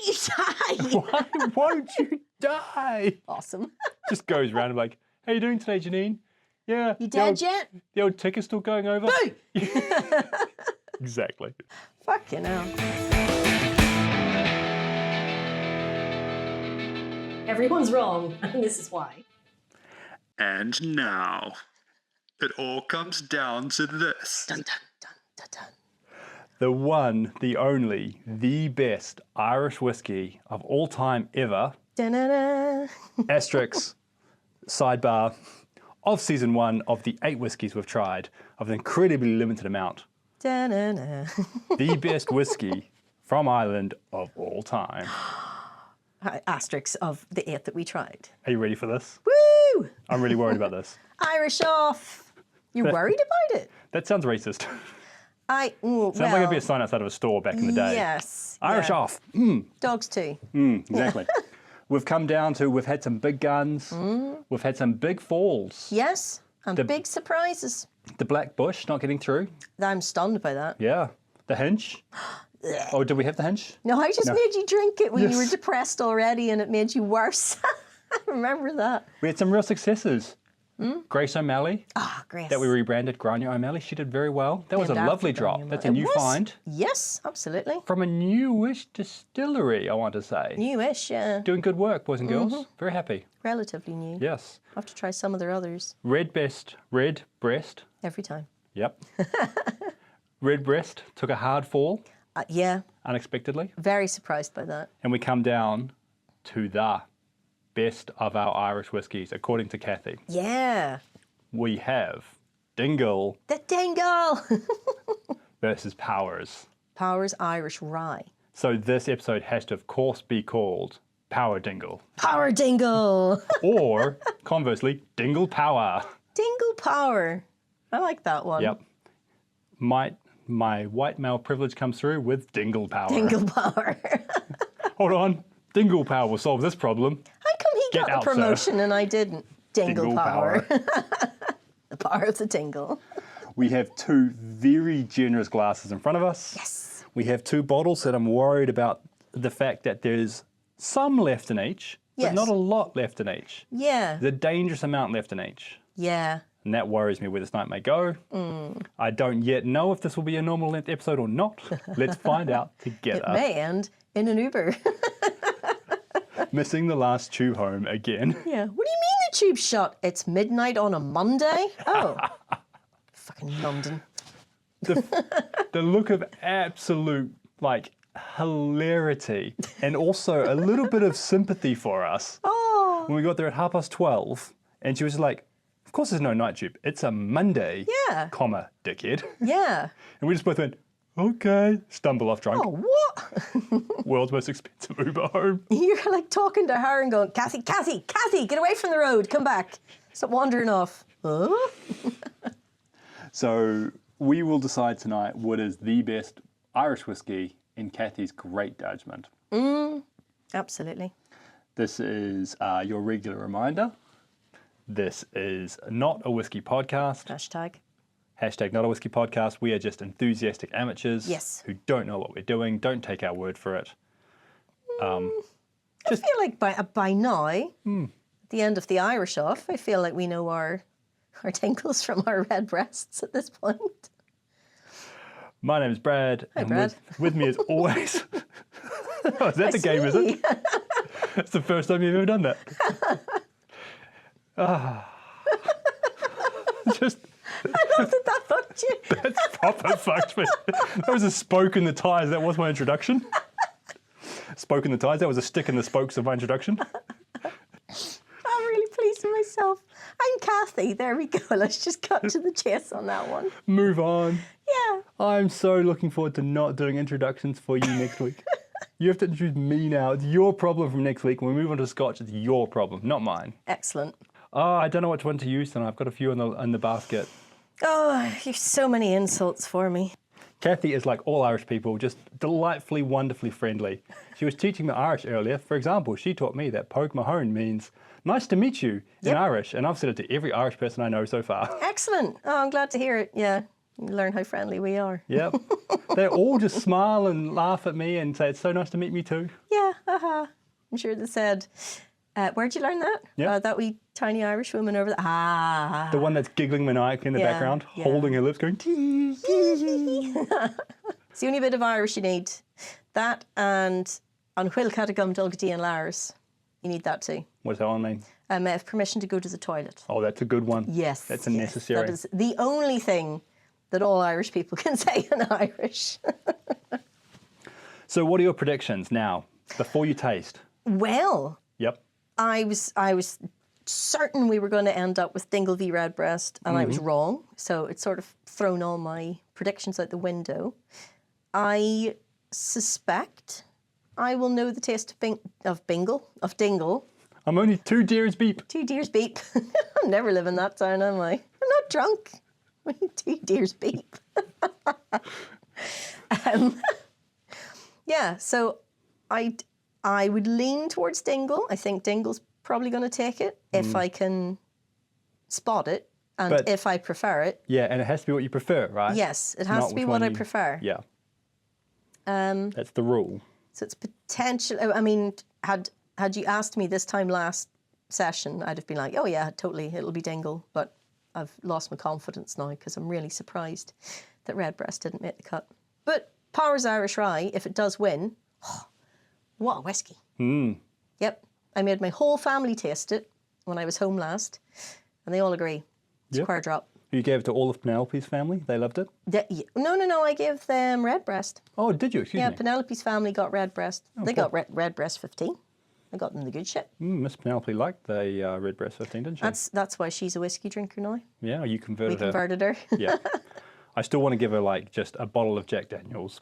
don't you die? Why won't you die? Awesome. Just goes around and like, how you doing today, Janine? Yeah. You dead yet? The old ticker still going over? Boo! Exactly. Fucking hell. Everyone's wrong, and this is why. And now, it all comes down to this. Dun, dun, dun, dun, dun. The one, the only, the best Irish whiskey of all time ever. Da-na-na. Asterisk, sidebar, of season 1 of the 8 whiskies we've tried, of an incredibly limited amount. Da-na-na. The best whiskey from Ireland of all time. Asterisks of the 8 that we tried. Are you ready for this? Woo! I'm really worried about this. Irish off. You're worried about it? That sounds racist. Sounds Sounds like it'd be a sign outside of a store back in the day. Yes. Irish yeah. off. Dogs too. Exactly. We've come down to, we've had some big guns, we've had some big falls. Yes, and big surprises. The Black Bush not getting through. I'm stunned by that. Yeah. The Hinch. Oh, did we have the Hinch? No, I just made you drink it when you were Yes. depressed already and it made you worse. I remember that. We had some real successes. Grace O'Malley, Ah, Grace. that we rebranded Grania O'Malley. She did very well. That was a Named lovely after drop. Grania That's a O'Malley. new It was. find. Yes, absolutely. From a newish distillery, I want to say. Newish, yeah. Doing good work, boys and girls. Very happy. Relatively new. Yes. I'll have to try some of their others Red Breast. every time. Yep. Red Breast took a hard fall Yeah, unexpectedly. very surprised by that. And we come down to the best of our Irish whiskies, according to Cathy. Yeah. We have Dingle The Dingle! versus Powers. Powers Irish Rye. So this episode has to, of course, be called Power Dingle. Power Dingle! Or, conversely, Dingle Power. Dingle Power. I like that one. Yep. My white male privilege comes through with Dingle Power. Dingle Power. Hold on. Dingle Power will solve this problem. How come he Get got out, the sir. promotion and I didn't? Dingle, Dingle Power. The power of the Dingle. We have 2 very generous glasses in front of us. Yes. We have 2 bottles that I'm worried about the fact that there's some left in each, Yes. but not a lot left in each. Yeah. There's a dangerous amount left in each. Yeah. And that worries me where this night may go. I don't yet know if this will be a normal length episode or not. Let's find out together. It may end in an Uber. Missing the last tube home again. Yeah. What do you mean the tube's shut? It's midnight on a Monday? Oh. Fucking London. The look of absolute, like, hilarity and also a little bit of sympathy for us Oh. when we got there at 12:30 and she was like, of course there's no night tube. It's a Monday, Yeah. comma, dickhead. Yeah. And we just both went, okay, stumble off drunk. Oh, what? World's most expensive Uber home. You're like talking to her and going, Cathy, get away from the road. Come back. Stop wandering off. Huh? So we will decide tonight what is the best Irish whiskey in Cathy's great judgment. Absolutely. This is your regular reminder. This is not a whiskey podcast. Hashtag. Hashtag not a whiskey podcast. We are just enthusiastic amateurs Yes. who don't know what we're doing. Don't take our word for it. I feel like by now, at the end of the Irish off, I feel like we know our tingles from our red breasts at this point. My name is Brad. Hi, and Brad. With me as always. Oh, is that the game, is it? That's the first time you've ever done that. Just I love that fucked you. that's proper fucked me. That was a spoke in the tyres. That was my introduction. Spoke in the tyres. That was a stick in the spokes of my introduction. I'm really pleased with myself. I'm Cathy. There we go. Let's just cut to the chase on that one. Move on. Yeah. I'm so looking forward to not doing introductions for you next week. You have to introduce me now. It's your problem from next week. When we move on to Scotch, it's your problem, not mine. Excellent. Oh, I don't know which one to use tonight. I've got a few in the basket. Oh, you've so many insults for me. Cathy is like all Irish people, just delightfully, wonderfully friendly. She was teaching me Irish earlier. For example, she taught me that Pogue Mahone means nice to meet you in Irish, and I've said it to every Irish person I know so far. Excellent. Oh, I'm glad to hear it. Yeah. You learn how friendly we are. Yep. They all just smile and laugh at me and say, it's so nice to meet me too. Yeah, haha. I'm sure they said, where'd you learn that? Yeah. That wee tiny Irish woman over there. Ah. The one that's giggling maniacally in the background, holding her lips, going, tee, tee. It's the only bit of Irish you need. That and an Will Catagum Dulgadi and Lars. You need that too. What's that one mean? I have permission to go to the toilet. Oh, that's a good one. Yes. That's a necessary. That is the only thing that all Irish people can say in Irish. So what are your predictions now, before you taste? Well, Yep. I was certain we were going to end up with Dingle v Redbreast, and I was wrong. So it's sort of thrown all my predictions out the window. I suspect I will know the taste of Dingle. I'm only 2 deers beep. 2 deers beep. I'm never living that down, am I? I'm not drunk. 2 deers beep. Yeah, so I would lean towards Dingle. I think Dingle's probably going to take it if I can spot it and if I prefer it. Yeah, and it has to be what you prefer, right? Yes, it has to be what I prefer. Yeah. That's the rule. So it's potential. I mean, had you asked me this time last session, I'd have been like, oh yeah, totally, it'll be Dingle. But I've lost my confidence now because I'm really surprised that Redbreast didn't make the cut. But Power's Irish Rye, if it does win, what a whiskey. Yep. I made my whole family taste it when I was home last, and they all agree. It's a square drop. You gave it to all of Penelope's family? They loved it? No, I gave them Redbreast. Oh, did you? Excuse me. Yeah, Penelope's family got Redbreast. They got Redbreast 15. I got them the good shit. Miss Penelope liked the Redbreast 15, didn't she? That's why she's a whiskey drinker now. Yeah, you converted her. We converted her. Yeah. I still want to give her like just a bottle of Jack Daniels,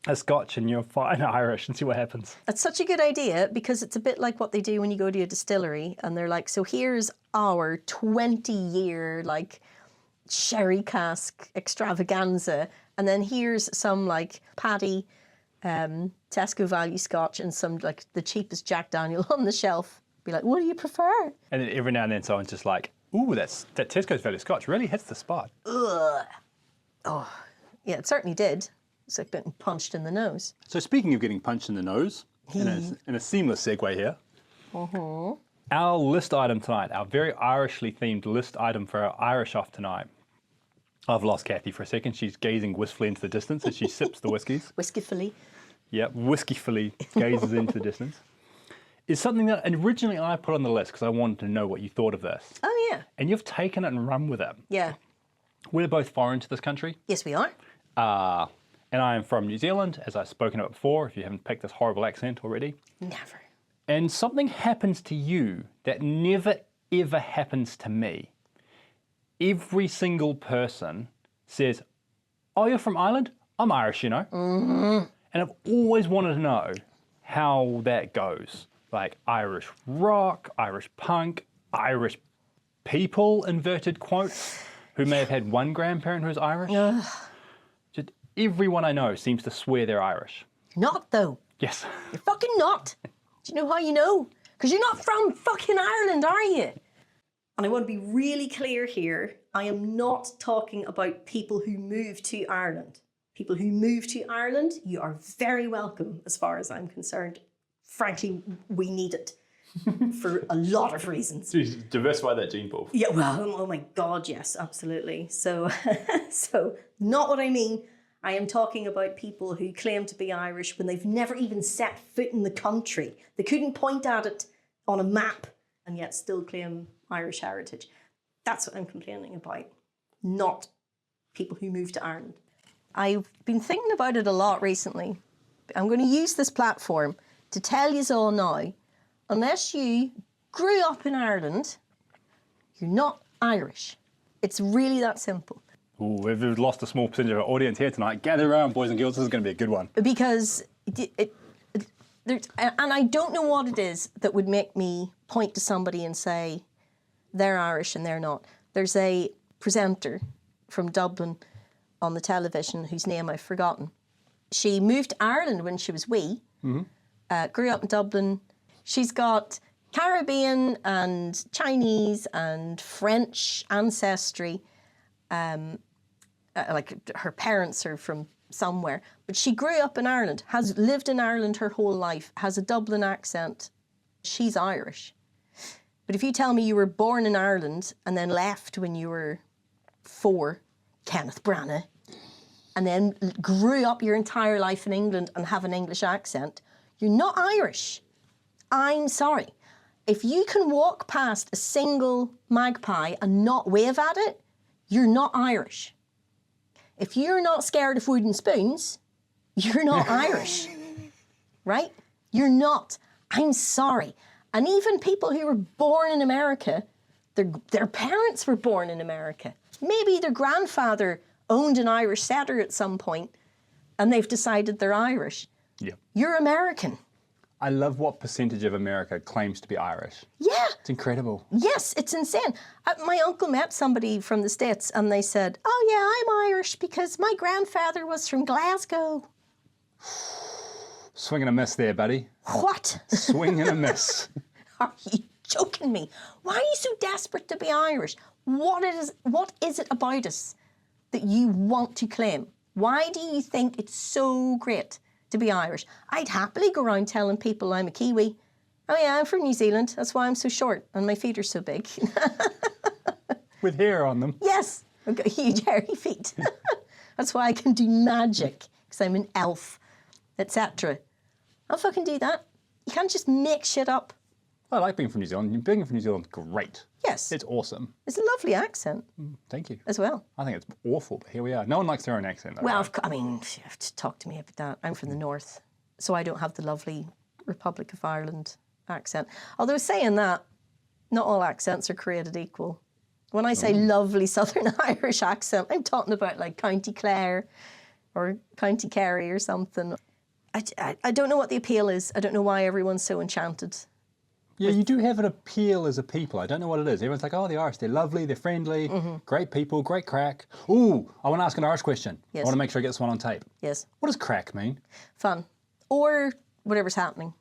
a Scotch, and you're fine Irish, and see what happens. That's such a good idea because it's a bit like what they do when you go to a distillery and they're like, so here's our 20-year like sherry cask extravaganza, and then here's some like Paddy Tesco value Scotch and some like the cheapest Jack Daniel on the shelf. Be like, what do you prefer? And then every now and then someone's just like, ooh, that Tesco's value Scotch really hits the spot. Ugh. Oh, yeah, it certainly did. It's like getting punched in the nose. So speaking of getting punched in the nose, in a seamless segue here, our list item tonight, our very Irishly themed list item for our Irish off tonight. I've lost Cathy for a second. She's gazing wistfully into the distance as she sips the whiskies. Whiskeyfully. Yep, whiskeyfully gazes into the distance. Is something that originally I put on the list because I wanted to know what you thought of this. Oh, yeah. And you've taken it and run with it. Yeah. We're both foreign to this country. Yes, we are. And I am from New Zealand, as I've spoken about before, if you haven't picked this horrible accent already. Never. And something happens to you that never, ever happens to me. Every single person says, oh, you're from Ireland? I'm Irish, you know. And I've always wanted to know how that goes. Like Irish rock, Irish punk, Irish people, inverted quotes, who may have had one grandparent who's Irish. Just everyone I know seems to swear they're Irish. Not though. Yes. You're fucking not. Do you know how you know? Because you're not from fucking Ireland, are you? And I want to be really clear here. I am not talking about people who move to Ireland. People who move to Ireland, you are very welcome as far as I'm concerned. Frankly, we need it for a lot of reasons. Jeez, diversify that gene pool. Yeah, well, oh my God, yes, absolutely. So, so not what I mean. I am talking about people who claim to be Irish when they've never even set foot in the country. They couldn't point at it on a map and yet still claim Irish heritage. That's what I'm complaining about, not people who move to Ireland. I've been thinking about it a lot recently. I'm going to use this platform to tell you all now, unless you grew up in Ireland, you're not Irish. It's really that simple. Ooh, we've lost a small percentage of our audience here tonight. Gather around, boys and girls. This is going to be a good one. Because and I don't know what it is that would make me point to somebody and say they're Irish and they're not. There's a presenter from Dublin on the television whose name I've forgotten. She moved to Ireland when she was wee, grew up in Dublin. She's got Caribbean and Chinese and French ancestry. like her parents are from somewhere, but she grew up in Ireland, has lived in Ireland her whole life, has a Dublin accent. She's Irish. But if you tell me you were born in Ireland and then left when you were 4, Kenneth Branagh, and then grew up your entire life in England and have an English accent, you're not Irish. I'm sorry. If you can walk past a single magpie and not wave at it, you're not Irish. If you're not scared of wooden spoons, you're not Irish, right? You're not. I'm sorry. And even people who were born in America, their parents were born in America. Maybe their grandfather owned an Irish setter at some point and they've decided they're Irish. Yeah. You're American. I love what percentage of America claims to be Irish. Yeah. It's incredible. Yes, it's insane. My uncle met somebody from the States and they said, oh yeah, I'm Irish because my grandfather was from Glasgow. Swing and a miss there, buddy. What? Swing and a miss. Are you joking me? Why are you so desperate to be Irish? What is it about us that you want to claim? Why do you think it's so great to be Irish? I'd happily go around telling people I'm a Kiwi. Oh yeah, I'm from New Zealand. That's why I'm so short and my feet are so big. With hair on them. Yes, I've got huge hairy feet. That's why I can do magic, because I'm an elf, etc. I'll fucking do that. You can't just make shit up. I like being from New Zealand. Being from New Zealand's great. Yes. It's awesome. It's a lovely accent. Thank you. As well. I think it's awful, but here we are. No one likes their own accent, though. Well, right? I mean, you have to talk to me about that. I'm from the north, so I don't have the lovely Republic of Ireland accent. Although saying that, not all accents are created equal. When I say lovely Southern Irish accent, I'm talking about like County Clare or County Kerry or something. I don't know what the appeal is. I don't know why everyone's so enchanted. Yeah, you do have an appeal as a people. I don't know what it is. Everyone's like, oh, the Irish, they're lovely, they're friendly, great people, great crack. Ooh, I want to ask an Irish question. Yes. I want to make sure I get this one on tape. Yes. What does crack mean? Fun. Or whatever's happening.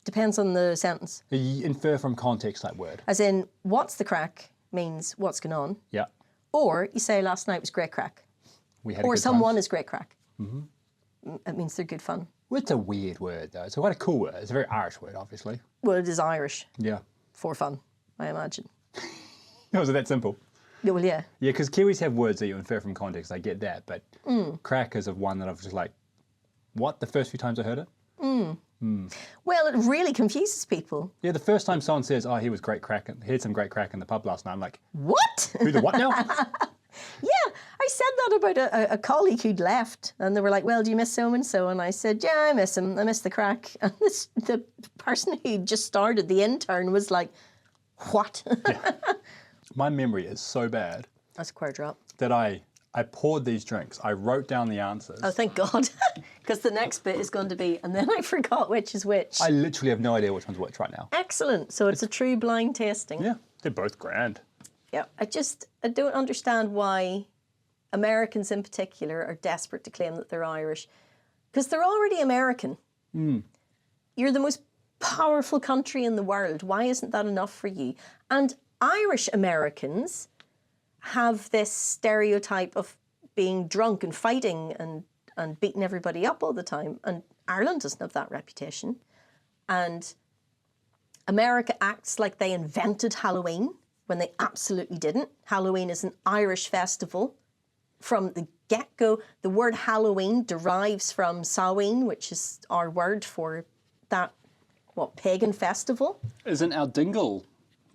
Depends on the sentence. You infer from context type word. As in, what's the crack means what's going on. Yeah. Or you say last night was great crack. We had a Or good someone time. is great crack. It means they're good fun. Well, it's a weird word, though. It's quite a cool word. It's a very Irish word, obviously. Well, it is Irish. Yeah. For fun, I imagine. Was it that simple? Yeah, well, yeah. Yeah, because Kiwis have words that you infer from context. I get that. But crack is one that I've just like, what, the first few times I heard it? Well, it really confuses people. Yeah, the first time someone says, oh, he was great crack, he had some great crack in the pub last night, I'm like, What? who the what now? Yeah, I said that about a colleague who'd left, and they were like, well, do you miss so-and-so? And I said, yeah, I miss him. I miss the crack. And the person who just started, the intern, was like, what? Yeah. My memory is so bad That's a queer drop. that I poured these drinks, I wrote down the answers. Oh, thank God. Because the next bit is going to be, and then I forgot which is which. I literally have no idea which one's which right now. Excellent. So it's a true blind tasting. Yeah, they're both grand. Yeah, I don't understand why Americans in particular are desperate to claim that they're Irish. Because they're already American. You're the most powerful country in the world. Why isn't that enough for you? And Irish Americans have this stereotype of being drunk and fighting and beating everybody up all the time. And Ireland doesn't have that reputation. And America acts like they invented Halloween when they absolutely didn't. Halloween is an Irish festival. From the get-go, the word Halloween derives from Samhain, which is our word for that, pagan festival. Isn't our Dingle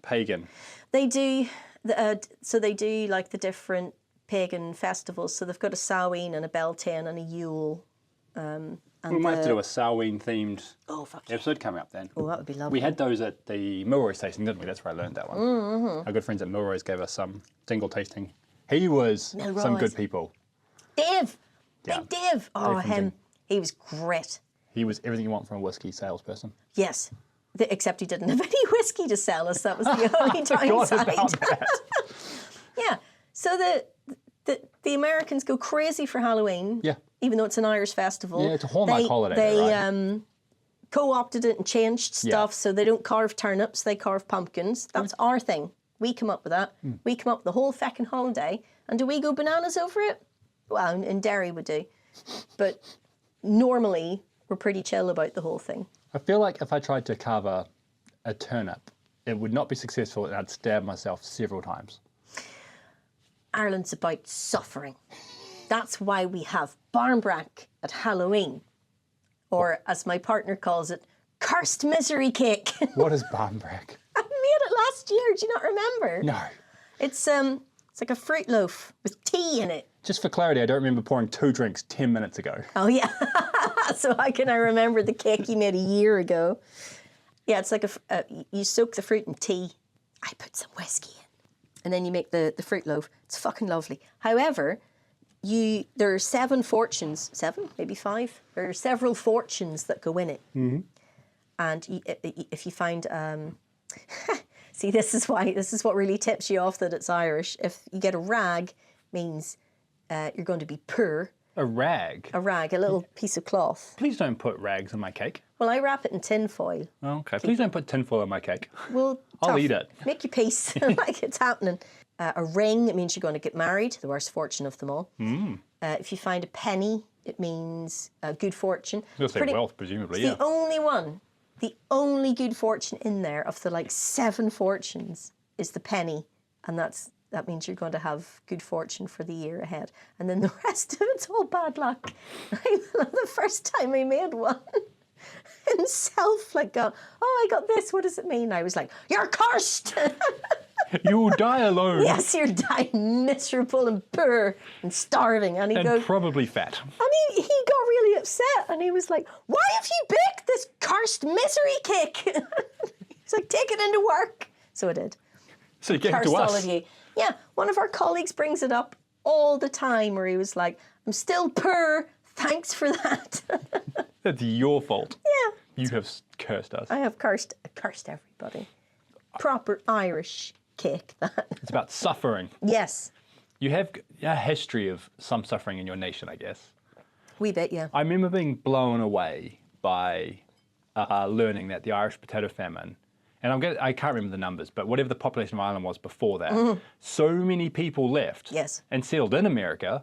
pagan? They do, so they do like the different pagan festivals. So they've got a Samhain and a Beltane and a Yule. We might have to do a Samhain-themed fuck yeah. episode coming up then. Oh, that would be lovely. We had those at the Milroy tasting, didn't we? That's where I learned that one. Our good friends at Milroy's gave us some Dingle tasting. He was some good people. Dave! Yeah. Big Dave! Oh, Dave from him. Dingle. He was great. He was everything you want from a whiskey salesperson. Yes. Except he didn't have any whiskey to sell us. That was the only downside. Yeah. So the Americans go crazy for Halloween. Yeah. Even though it's an Irish festival. Yeah, it's a Hallmark holiday. They co-opted it and changed stuff so they don't carve turnips, they carve pumpkins. That's our thing. We come up with that. We come up with the whole feckin' holiday And do we go bananas over it? Well, in Derry we do. But normally, we're pretty chill about the whole thing. I feel like if I tried to carve a turnip, it would not be successful and I'd stab myself several times. Ireland's about suffering. That's why we have barnbrack at Halloween. Or, as my partner calls it, cursed misery cake. What is barnbrack? I made it last year. Do you not remember? No. It's like a fruit loaf with tea in it. Just for clarity, I don't remember pouring 2 drinks 10 minutes ago. Oh, yeah. So how can I remember the cake you made a year ago? Yeah, it's like you soak the fruit in tea. I put some whiskey in. And then you make the fruit loaf. It's fucking lovely. However, there are 7 fortunes, 7, maybe 5. There are several fortunes that go in it. Mm-hmm. And if you find, see, this is what really tips you off that it's Irish. If you get a rag, means you're going to be poor. A rag? A rag, a little piece of cloth. Please don't put rags on my cake. Well, I wrap it in tin foil. Oh, okay. Please don't put tinfoil on my cake. Well, I'll eat it. Make your peace, like it's happening. A ring, it means you're going to get married, the worst fortune of them all. Mm. If you find a penny, it means good fortune. I was going to say wealth, presumably, yeah. The only one, the only good fortune in there of the 7 fortunes is the penny, and that means you're going to have good fortune for the year ahead. And then the rest of it's all bad luck. The first time I made one, himself going, oh, I got this, what does it mean? I was like, you're cursed! You will die alone. Yes, you're dying miserable and poor and starving. And probably fat. And he got really upset and he was like, why have you baked this cursed misery cake? He's like, take it into work. So I did. So you gave it to us? All of you. Yeah, one of our colleagues brings it up all the time where he was like, I'm still poor, thanks for that. That's your fault. Yeah. You have cursed us. I have cursed everybody. Proper Irish cake, that. It's about suffering. Yes. You have a history of some suffering in your nation, I guess. Wee bit, yeah. I remember being blown away by learning that the Irish potato famine, and I can't remember the numbers, but whatever the population of Ireland was before that, so many people left and settled in America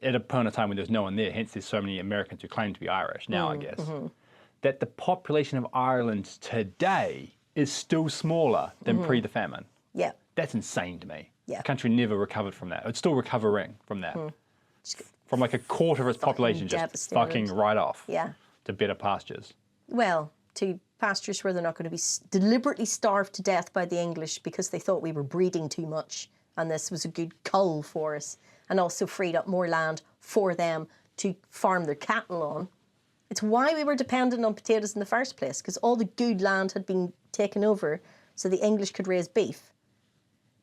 at a point of time when there's no one there, hence there's so many Americans who claim to be Irish now, I guess, that the population of Ireland today is still smaller than pre the famine. Yeah. That's insane to me. Yeah. The country never recovered from that. It's still recovering from that. From a quarter of its population just fucking right off to better pastures. Well, to pastures where they're not going to be deliberately starved to death by the English because they thought we were breeding too much and this was a good cull for us, and also freed up more land for them to farm their cattle on. It's why we were dependent on potatoes in the first place, because all the good land had been taken over so the English could raise beef.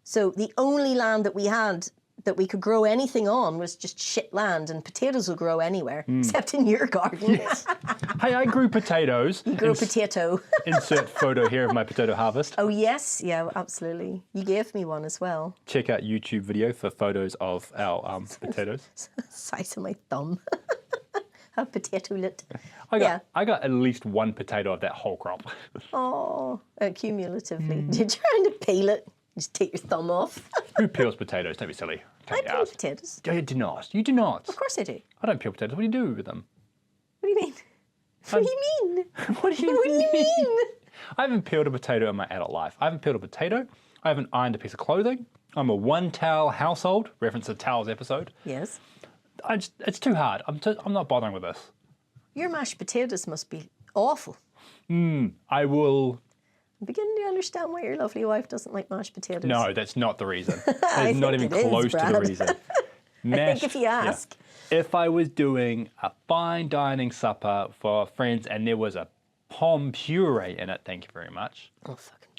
So the only land that we had that we could grow anything on was just shit land, and potatoes will grow anywhere, except in your garden. Yes. Hey, I grew potatoes. You grew a potato. Insert photo here of my potato harvest. Oh, yes. Yeah, absolutely. You gave me one as well. Check out YouTube video for photos of our potatoes. Size of my thumb. A potato lit. I got at least 1 potato of that whole crop. Oh, cumulatively. Did you try to peel it? Just take your thumb off. Who peels potatoes? Don't be silly. I peel potatoes. You do not. You do not. Of course I do. I don't peel potatoes. What do you do with them? What do you mean? What do you mean? What do you mean? I haven't peeled a potato in my adult life. I haven't peeled a potato. I haven't ironed a piece of clothing. I'm a 1-towel household. Reference to towels episode. Yes. It's too hard. I'm not bothering with this. Your mashed potatoes must be awful. I will... I'm beginning to understand why your lovely wife doesn't like mashed potatoes. No, that's not the reason. It's not even close to the reason. I think if you ask. Yeah. If I was doing a fine dining supper for friends and there was a pom puree in it, thank you very much,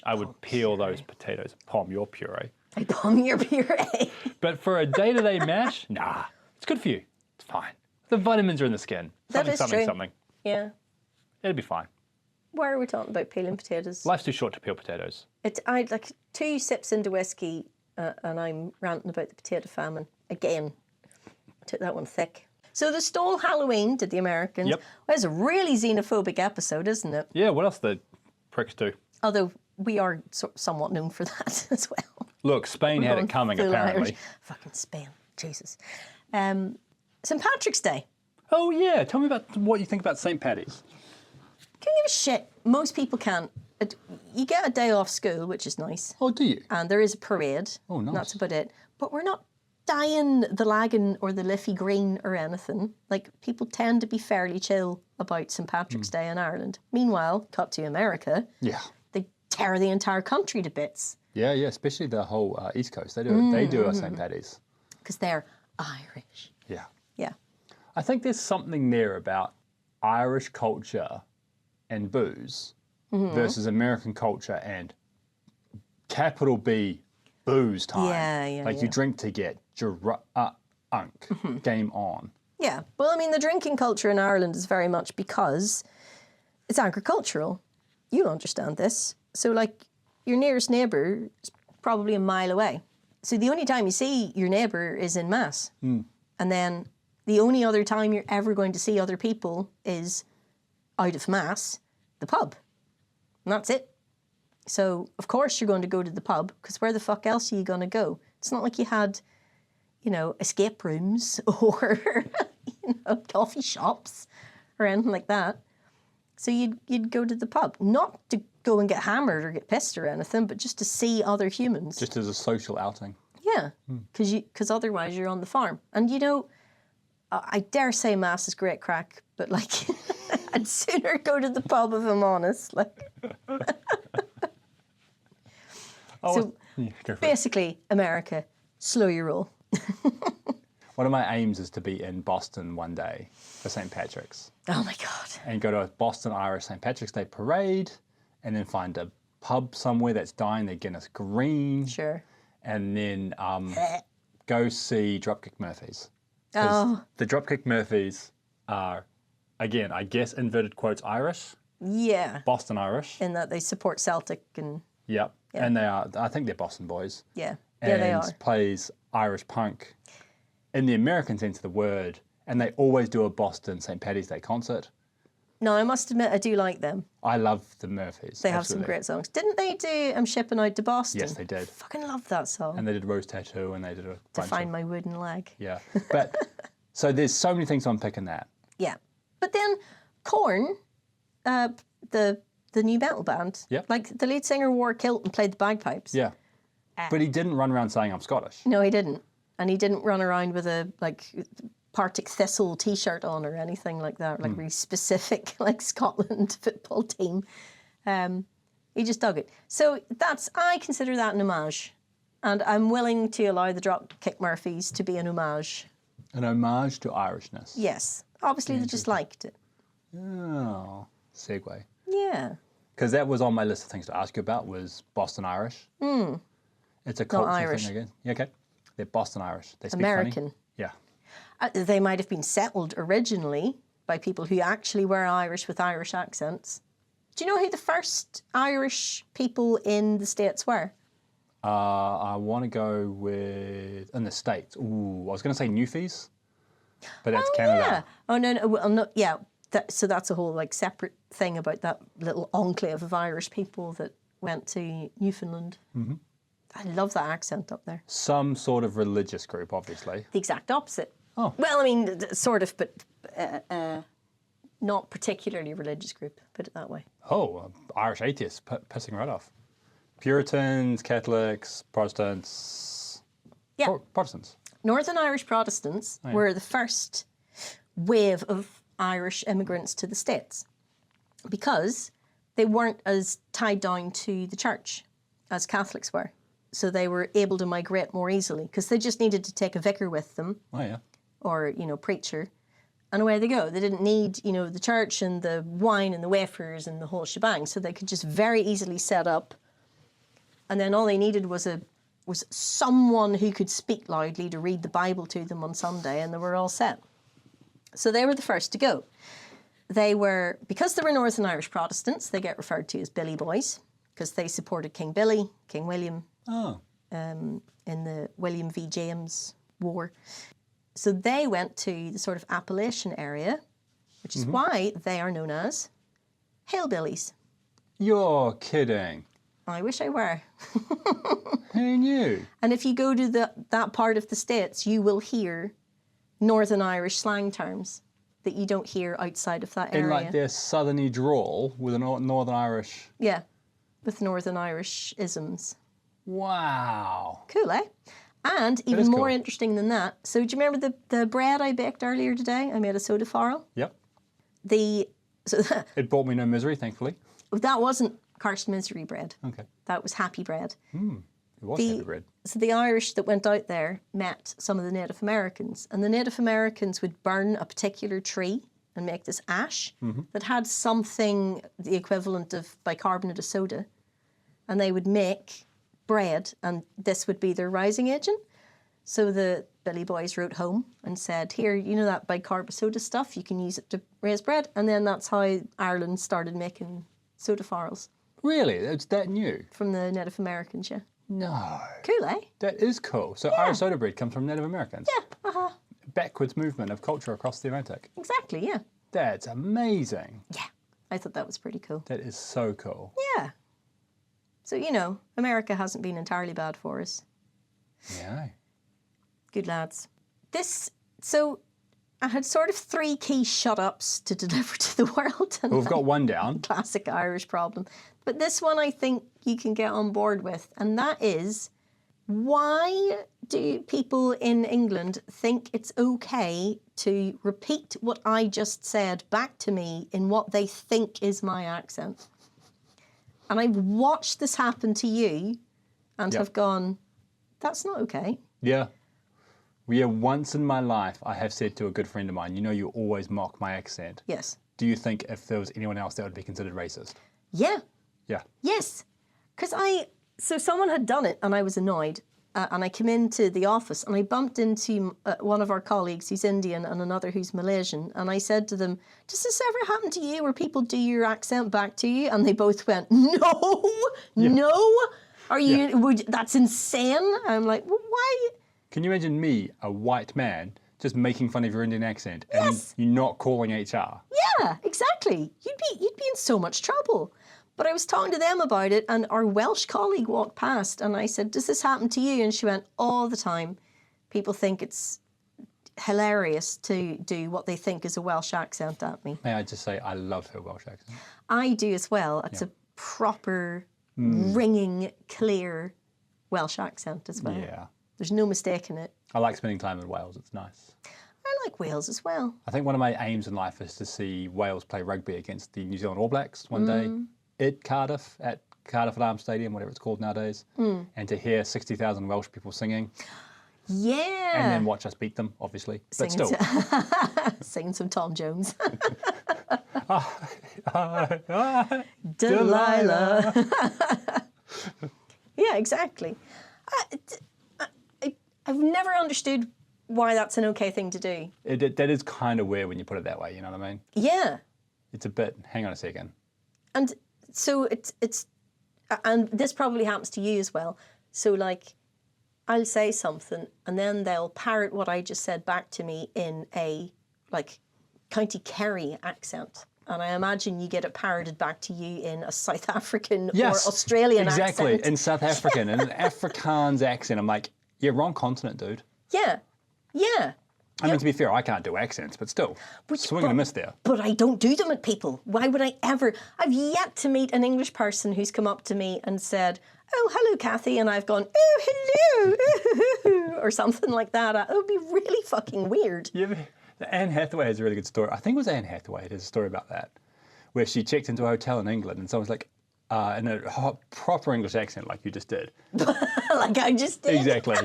I would peel those potatoes. Pom your puree. I pom your puree. But for a day-to-day mash, nah, it's good for you. It's fine. The vitamins are in the skin. Something. Yeah. It'll be fine. Why are we talking about peeling potatoes? Life's too short to peel potatoes. I like 2 sips into whiskey and I'm ranting about the potato famine. Again, I took that one thick. So they stole Halloween, did the Americans. Yep. Well, it's a really xenophobic episode, isn't it? Yeah, what else the pricks do? Although we are somewhat known for that as well. Look, Spain had it coming, Full apparently. Irish. Fucking Spain. Jesus. St. Patrick's Day. Oh, yeah. Tell me about what you think about St. Paddy's. Can't give a shit. Most people can't. You get a day off school, which is nice. Oh, do you? And there is a parade. Oh, nice. That's about it. But we're not dying the Lagan or the Liffey Green or anything. Like, people tend to be fairly chill about St. Patrick's Day in Ireland. Meanwhile, cut to America, Yeah. they tear the entire country to bits. Yeah, especially the whole East Coast. They do a St. Paddy's. Because they're Irish. Yeah. Yeah. I think there's something there about Irish culture and booze versus American culture and capital B booze time. Yeah, Like you drink to get drunk, game on. Yeah. Well, I mean, the drinking culture in Ireland is very much because it's agricultural. You'll understand this. So, like, your nearest neighbour is probably a mile away. So the only time you see your neighbour is in Mass. And then the only other time you're ever going to see other people is out of Mass, the pub. And that's it. So, of course, you're going to go to the pub, because where the fuck else are you going to go? It's not like you had, you know, escape rooms or, you know, coffee shops or anything like that. So you'd go to the pub, not to go and get hammered or get pissed or anything, but just to see other humans. Just as a social outing. Yeah, because otherwise you're on the farm. And, you know, I dare say Mass is great crack, but, like, I'd sooner go to the pub if I'm honest. Like, so basically, America, slow your roll. One of my aims is to be in Boston one day for St. Patrick's. Oh my God. And go to a Boston Irish St. Patrick's Day parade and then find a pub somewhere that's dyeing their Guinness green. Sure. And then go see Dropkick Murphys. Oh. The Dropkick Murphys are, again, I guess, inverted quotes, Irish. Yeah. Boston Irish. In that they support Celtic and... Yep. Yeah. And they are, I think they're Boston boys. Yeah. And Yeah, they are. plays Irish punk in the American sense of the word. And they always do a Boston St. Paddy's Day concert. No, I must admit, I do like them. I love the Murphys. They have some great songs. Didn't they do I'm Shipping Out to Boston? Yes, they did. I fucking love that song. And they did Rose Tattoo and they did a To Find My Wooden Leg. Yeah. But, so there's so many things I'm picking that. Yeah. But then Korn, the new metal band, Yep. like the lead singer wore a kilt and played the bagpipes. Yeah. But he didn't run around saying I'm Scottish. No, he didn't. And he didn't run around with a, like, Partick Thistle T-shirt on or anything like that, like really specific, like Scotland football team. He just dug it. So I consider that an homage. And I'm willing to allow the Dropkick Murphys to be an homage. An homage to Irishness. Yes. Obviously, they just liked it. Oh, segue. Yeah. Because that was on my list of things to ask you about was Boston Irish. It's a cultural Irish. thing again. Yeah, okay. They're Boston Irish. They speak American. funny. Yeah. They might have been settled originally by people who actually were Irish with Irish accents. Do you know who the first Irish people in the States were? I want to go with in the States. Ooh, I was going to say Newfies, but that's Canada. Yeah. Oh no, well, no, yeah. So that's a whole like separate thing about that little enclave of Irish people that went to Newfoundland. I love that accent up there. Some sort of religious group, obviously. The exact opposite. Oh. Well, I mean, sort of, but not particularly religious group. Put it that way. Oh, Irish atheists pissing right off. Puritans, Catholics, Protestants. Yeah. Protestants. Northern Irish Protestants were the first wave of Irish immigrants to the States because they weren't as tied down to the church as Catholics were. So they were able to migrate more easily because they just needed to take a vicar with them. Oh, yeah. Or, you know, preacher. And away they go. They didn't need, you know, the church and the wine and the wafers and the whole shebang. So they could just very easily set up. And then all they needed was someone who could speak loudly to read the Bible to them on Sunday, and they were all set. So they were the first to go. Because they were Northern Irish Protestants, they get referred to as Billy Boys, because they supported King Billy, King William, in the William v. James War. So they went to the sort of Appalachian area, which is why they are known as hillbillies. You're kidding. I wish I were. Who knew? And if you go to that part of the States, you will hear Northern Irish slang terms that you don't hear outside of that area. In like their southerny drawl with a Northern Irish. Yeah, with Northern Irish isms. Wow. Cool, eh? And even more cool. interesting than that, so do you remember the bread I baked earlier today? I made a soda farl. Yep. So It brought me no misery, thankfully. that wasn't cursed misery bread. Okay. That was happy bread. It was happy bread. So the Irish that went out there met some of the Native Americans, and the Native Americans would burn a particular tree and make this ash that had something the equivalent of bicarbonate of soda, and they would make bread, and this would be their rising agent. So the Billy Boys wrote home and said, here, you know that bicarbonate soda stuff, you can use it to raise bread. And then that's how Ireland started making soda farls. Really? It's that new? From the Native Americans, yeah. No. Cool, eh? That is cool. So Irish soda bread comes from Native Americans? Yeah, Backwards movement of culture across the Atlantic. exactly, yeah. That's amazing. Yeah, I thought that was pretty cool. That is so cool. Yeah. So, you know, America hasn't been entirely bad for us. Yeah. Good lads. So I had sort of 3 key shut-ups to deliver to the world. And Well, we've got one down. classic Irish problem. But this one I think you can get on board with, and that is, why do people in England think it's okay to repeat what I just said back to me in what they think is my accent? And I've watched this happen to you and Yep. have gone, that's not okay. Yeah. Yeah, once in my life, I have said to a good friend of mine, you know, you always mock my accent. Yes. Do you think if there was anyone else that would be considered racist? Yeah. Yeah. Yes. Because so someone had done it and I was annoyed. And I came into the office and I bumped into one of our colleagues who's Indian and another who's Malaysian. And I said to them, does this ever happen to you where people do your accent back to you? And they both went, no. Are you, that's insane. I'm like, well, why? Can you imagine me, a white man, just making fun of your Indian accent and Yes. you not calling HR? Yeah, exactly. You'd be in so much trouble. But I was talking to them about it, and our Welsh colleague walked past, and I said, does this happen to you? And she went, all the time. People think it's hilarious to do what they think is a Welsh accent at me. May I just say, I love her Welsh accent. I do as well. It's a proper, ringing, clear Welsh accent as well. Yeah. There's no mistaking it. I like spending time in Wales, it's nice. I like Wales as well. I think one of my aims in life is to see Wales play rugby against the New Zealand All Blacks one day at Cardiff Alarm Stadium, whatever it's called nowadays, and to hear 60,000 Welsh people singing Yeah. and then watch us beat them, obviously. But Singing still. Singing some Tom Jones. Delilah. Yeah, exactly. I've never understood why that's an okay thing to do. That is kind of weird when you put it that way, you know what I mean? Yeah. It's a bit, hang on a second. And so it's and this probably happens to you as well. So like, I'll say something and then they'll parrot what I just said back to me in a like County Kerry accent. And I imagine you get it parroted back to you in a South African or Australian exactly, accent. in South African, in an Afrikaans accent. I'm like, yeah, wrong continent, dude. Yeah. Yeah. I mean, to be fair, I can't do accents, but still, swing and a miss there. But I don't do them at people. Why would I ever? I've yet to meet an English person who's come up to me and said, oh, hello, Cathy. And I've gone, oh, hello, or something like that. It would be really fucking weird. Yeah, Anne Hathaway has a really good story. I think it was Anne Hathaway who has a story about that, where she checked into a hotel in England and someone's like, in a proper English accent like you just did. Like I just did. Exactly.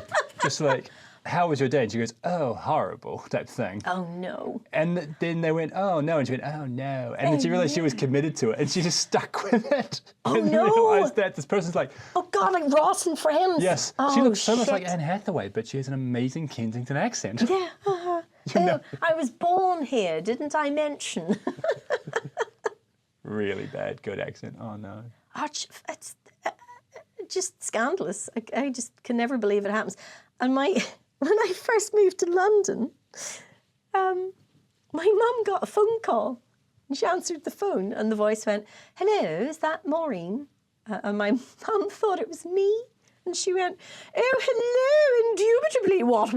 Just like, how was your day? And she goes, oh, horrible, type thing. Oh, no. And then they went, oh, no. And she went, oh, no. And then she realised she was committed to it and she just stuck with it. Oh, and no. realised that this person's like, Oh, God, like Ross and Friends. yes, Oh, she looks so much shit. like Anne Hathaway, but she has an amazing Kensington accent. Yeah. know. I was born here, didn't I mention? Really bad, good accent. Oh, no. It's just scandalous. I just can never believe it happens. And when I first moved to London, my mum got a phone call and she answered the phone and the voice went, hello, is that Maureen? And my mum thought it was me. And she went, oh, hello, indubitably, what?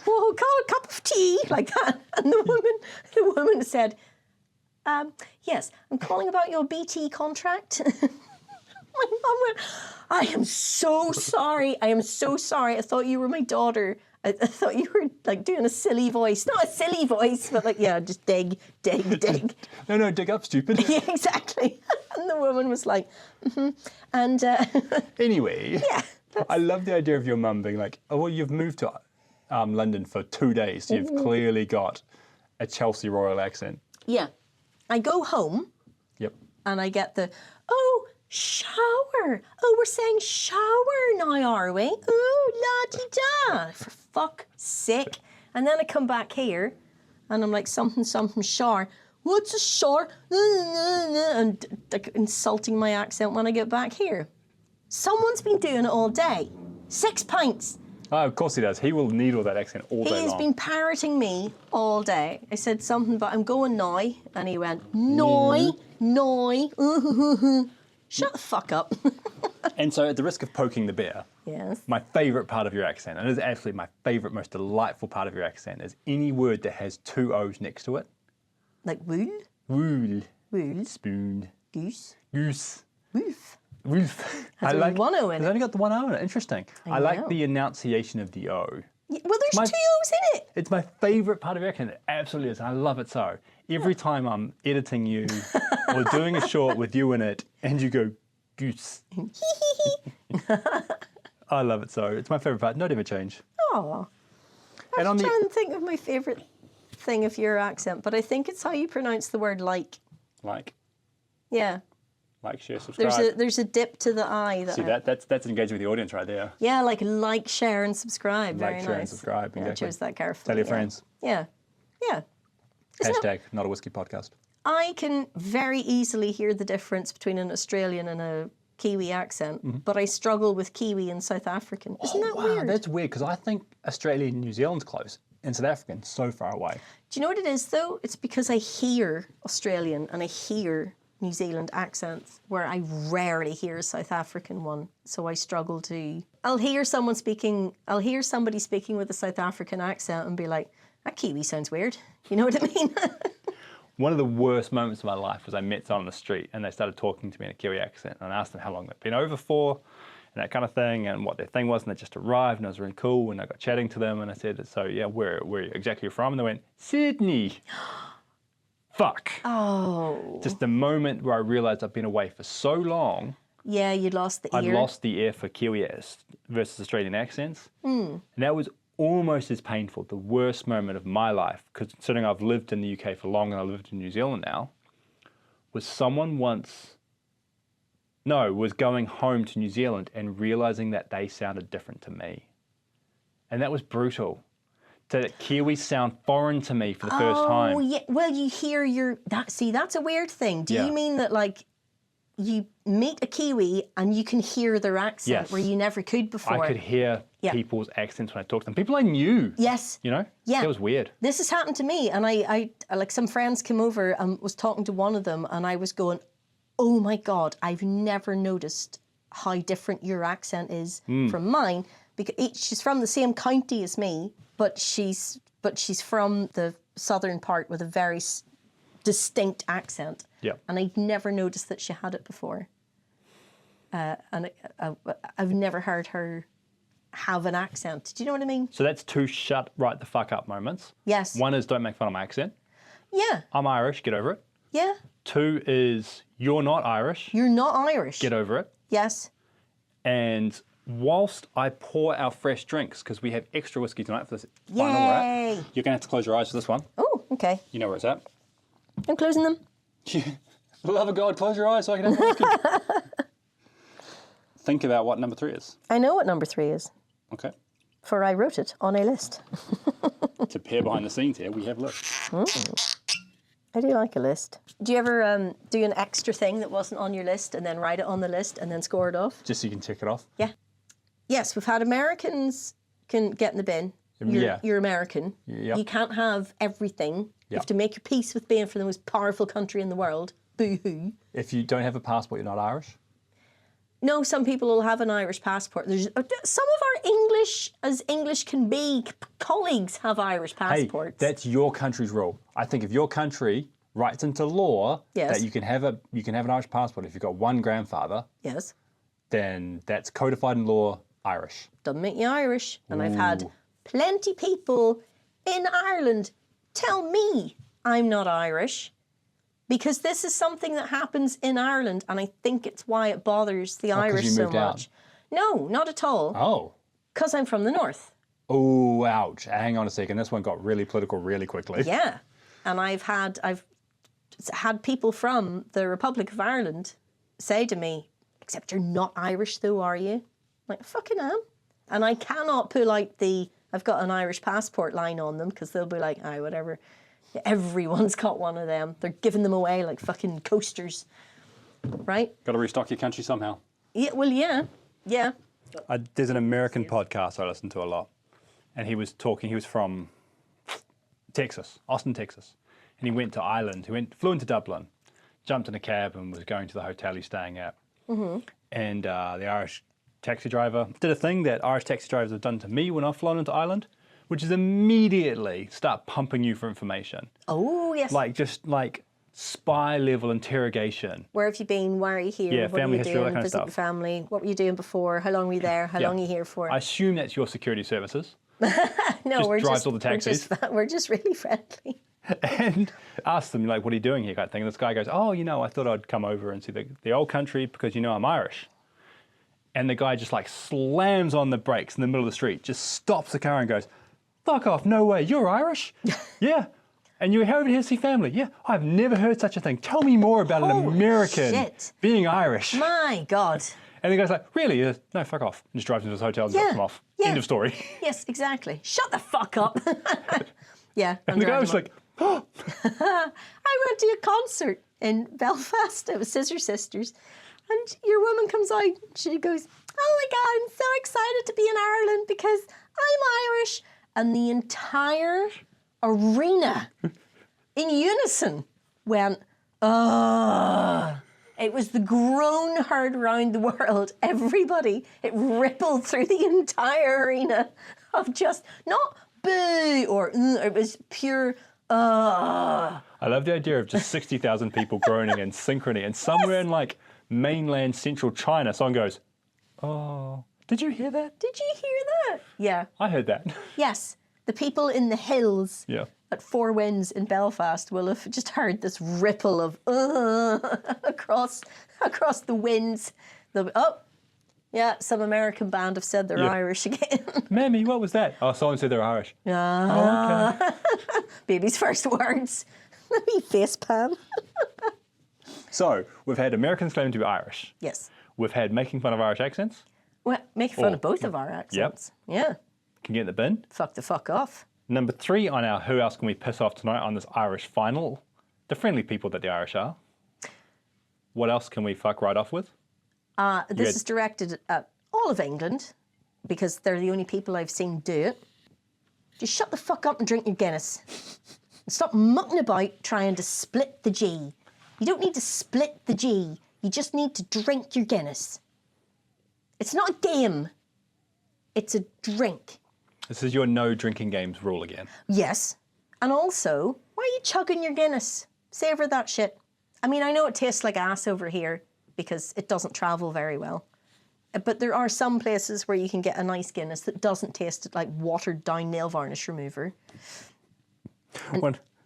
Oh, got a cup of tea, like that. And the woman said, yes, I'm calling about your BT contract. My mum went, I am so sorry. I am so sorry. I thought you were my daughter. I thought you were like doing a silly voice. Not a silly voice, but like, yeah, just dig. No, dig up, stupid. Yeah, exactly. And the woman was like, And Anyway, yeah. I love the idea of your mum being like, oh, well, you've moved to London for 2 days. So you've clearly got a Chelsea Royal accent. Yeah. I go home. Yep. And I get the, oh, shower. Oh, we're saying shower now, are we? Oh, la-di-da. For fuck's sake. And then I come back here and I'm like, something, shower. What's a shower? And like, insulting my accent when I get back here. Someone's been doing it all day. 6 pints. Oh, of course he does. He will needle that accent all day long. He's been parroting me all day. I said something about I'm going now, and he went, noi. Shut the fuck up. And so at the risk of poking the bear, Yes. my favourite part of your accent, and it is absolutely my favourite, most delightful part of your accent, is any word that has 2 O's next to it. Like wool, Wool. wool, Spoon. goose, Goose. wolf. Wolf. Has only one O in It's it. only got the 1 O in it. Interesting. I know. like the enunciation of the O. Yeah, well, there's 2 O's in it. It's my favourite part of your accent. It absolutely is. And I love it so. Every time I'm editing you or doing a short with you in it and you go, goose. I love it so. It's my favourite part. Not ever change. Oh. And I'm on trying to think of my favourite thing of your accent, but I think it's how you pronounce the word like. Like, Yeah. share, subscribe. There's a dip to the I. See, that's engaging with the audience right there. Yeah, like, share, and subscribe. Very Like, share, and nice. subscribe, Yeah, I exactly. chose that carefully. Tell your yeah. friends. Yeah. Yeah. Isn't it- Hashtag not a whiskey podcast. I can very easily hear the difference between an Australian and a Kiwi accent, but I struggle with Kiwi and South African. Isn't that Wow, weird? that's weird because I think Australia and New Zealand's close and South Africa's so far away. Do you know what it is, though? It's because I hear Australian and I hear New Zealand accents where I rarely hear a South African one. So I struggle to... I'll hear somebody speaking with a South African accent and be like, that Kiwi sounds weird. You know what I mean? One of the worst moments of my life was I met someone on the street and they started talking to me in a Kiwi accent and I asked them how long they'd been over for and that kind of thing and what their thing was, and they just arrived and it was really cool and I got chatting to them and I said, so yeah, where exactly you're from? And they went, Sydney. Fuck. Oh. Just the moment where I realised I've been away for so long, Yeah, you lost the ear. I'd lost the ear for Kiwi versus Australian accents. And that was almost as painful, the worst moment of my life, considering I've lived in the UK for long and I lived in New Zealand now, was someone was going home to New Zealand and realising that they sounded different to me. And that was brutal. That Kiwis sound foreign to me for the first time. Oh, yeah. Well, you hear that's a weird thing. Do Yeah. you mean that, like, you meet a Kiwi and you can hear their accent Yes. where you never could before? I could hear Yeah. people's accents when I talked to them. People I knew. Yes. You know? Yeah. It was weird. This has happened to me, and I like, some friends came over and was talking to one of them, and I was going, oh my God, I've never noticed how different your accent is from mine, because she's from the same county as me, but she's from the southern part with a very distinct accent. Yeah. And I'd never noticed that she had it before. And I've never heard her have an accent. Do you know what I mean? So that's 2 shut right the fuck up moments. Yes. 1 is don't make fun of my accent. Yeah. I'm Irish, get over it. Yeah. 2 is you're not Irish, You're not Irish. get over it. Yes. And whilst I pour our fresh drinks, because we have extra whiskey tonight for this final wrap, Yay. you're going to have to close your eyes for this one. Oh, okay. You know where it's at. I'm closing them. For the love of God, close your eyes so I can have my whiskey. Think about what number 3 is. I know what number 3 is, Okay. for I wrote it on a list. To pair behind the scenes here, we have lists. I do like a list. Do you ever do an extra thing that wasn't on your list and then write it on the list and then score it off? Just so you can tick it off. Yeah. Yes, we've had Americans can get in the bin. You're American. Yep. You can't have everything. You Yep. have to make your peace with being from the most powerful country in the world. Boo-hoo. If you don't have a passport, you're not Irish. No, some people will have an Irish passport. There's some of our English, as English can be, colleagues have Irish passports. Hey, that's your country's rule. I think if your country writes into law that you can have an Irish passport if you've got one grandfather, Yes. then that's codified in law Irish. Doesn't make you Irish. And I've had plenty people in Ireland tell me I'm not Irish. Because this is something that happens in Ireland, and I think it's why it bothers the Irish so much. No, not at all. Oh. Because I'm from the north. Oh, ouch. Hang on a second. This one got really political really quickly. Yeah. And I've had people from the Republic of Ireland say to me, except you're not Irish though, are you? I'm like, I fucking am. And I cannot pull out I've got an Irish passport line on them, because they'll be like, aye, whatever. Everyone's got one of them. They're giving them away like fucking coasters, right? Got to restock your country somehow. Yeah, well, yeah. There's an American podcast I listen to a lot, and he was from Texas, Austin, Texas, and he went to Ireland. Flew into Dublin, jumped in a cab and was going to the hotel he's staying at. Mm-hmm. And the Irish taxi driver did a thing that Irish taxi drivers have done to me when I've flown into Ireland, which is immediately start pumping you for information. Oh, yes. Like spy level interrogation. Where have you been? Why are you here? Yeah, what family are you history, doing? all that kind of Visit stuff. your family. What were you doing before? How long were you there? How long are you here for? I assume that's your security services. No, we're drives all the taxis. We're just really friendly. And asked them, like, what are you doing here, kind of thing. And this guy goes, oh, I thought I'd come over and see the old country because, I'm Irish. And the guy just, like, slams on the brakes in the middle of the street, just stops the car and goes, fuck off, no way, you're Irish? Yeah. And you're over here to see family? Yeah. I've never heard such a thing. Tell me more about an American being Irish. My God. And the guy's like, really? He goes, no, fuck off. And just drives into his hotel and drops him off. Yeah. End of story. Yes, exactly. Shut the fuck up. Yeah. And the guy was like, oh. I went to a concert in Belfast. It was Scissor Sisters. And your woman comes out. She goes, oh my God, I'm so excited to be in Ireland because I'm Irish. And the entire arena in unison went, oh. It was the groan heard around the world. Everybody, it rippled through the entire arena of just, not boo or it was pure, I love the idea of just 60,000 people groaning in synchrony, and somewhere in like mainland central China, someone goes, oh, did you hear that? Did you hear that? Yeah. I heard that. Yes. The people in the hills at Four Winds in Belfast will have just heard this ripple of across the winds. They'll be, oh, yeah, some American band have said they're Irish again. Mammy, what was that? Oh, someone said they're Irish. Oh, okay. Baby's first words. Let me face palm. So, we've had Americans claiming to be Irish. Yes. We've had making fun of Irish accents. Well, making fun of both of our accents. Yep. Yeah. Can get in the bin. Fuck the fuck off. Number 3 on our Who Else Can We Piss Off Tonight on this Irish final, the friendly people that the Irish are. What else can we fuck right off with? This is directed at all of England because they're the only people I've seen do it. Just shut the fuck up and drink your Guinness. And stop mucking about trying to split the G. You don't need to split the G. You just need to drink your Guinness. It's not a game. It's a drink. This is your no drinking games rule again. Yes. And also, why are you chugging your Guinness? Savour that shit. I mean, I know it tastes like ass over here because it doesn't travel very well. But there are some places where you can get a nice Guinness that doesn't taste like watered down nail varnish remover.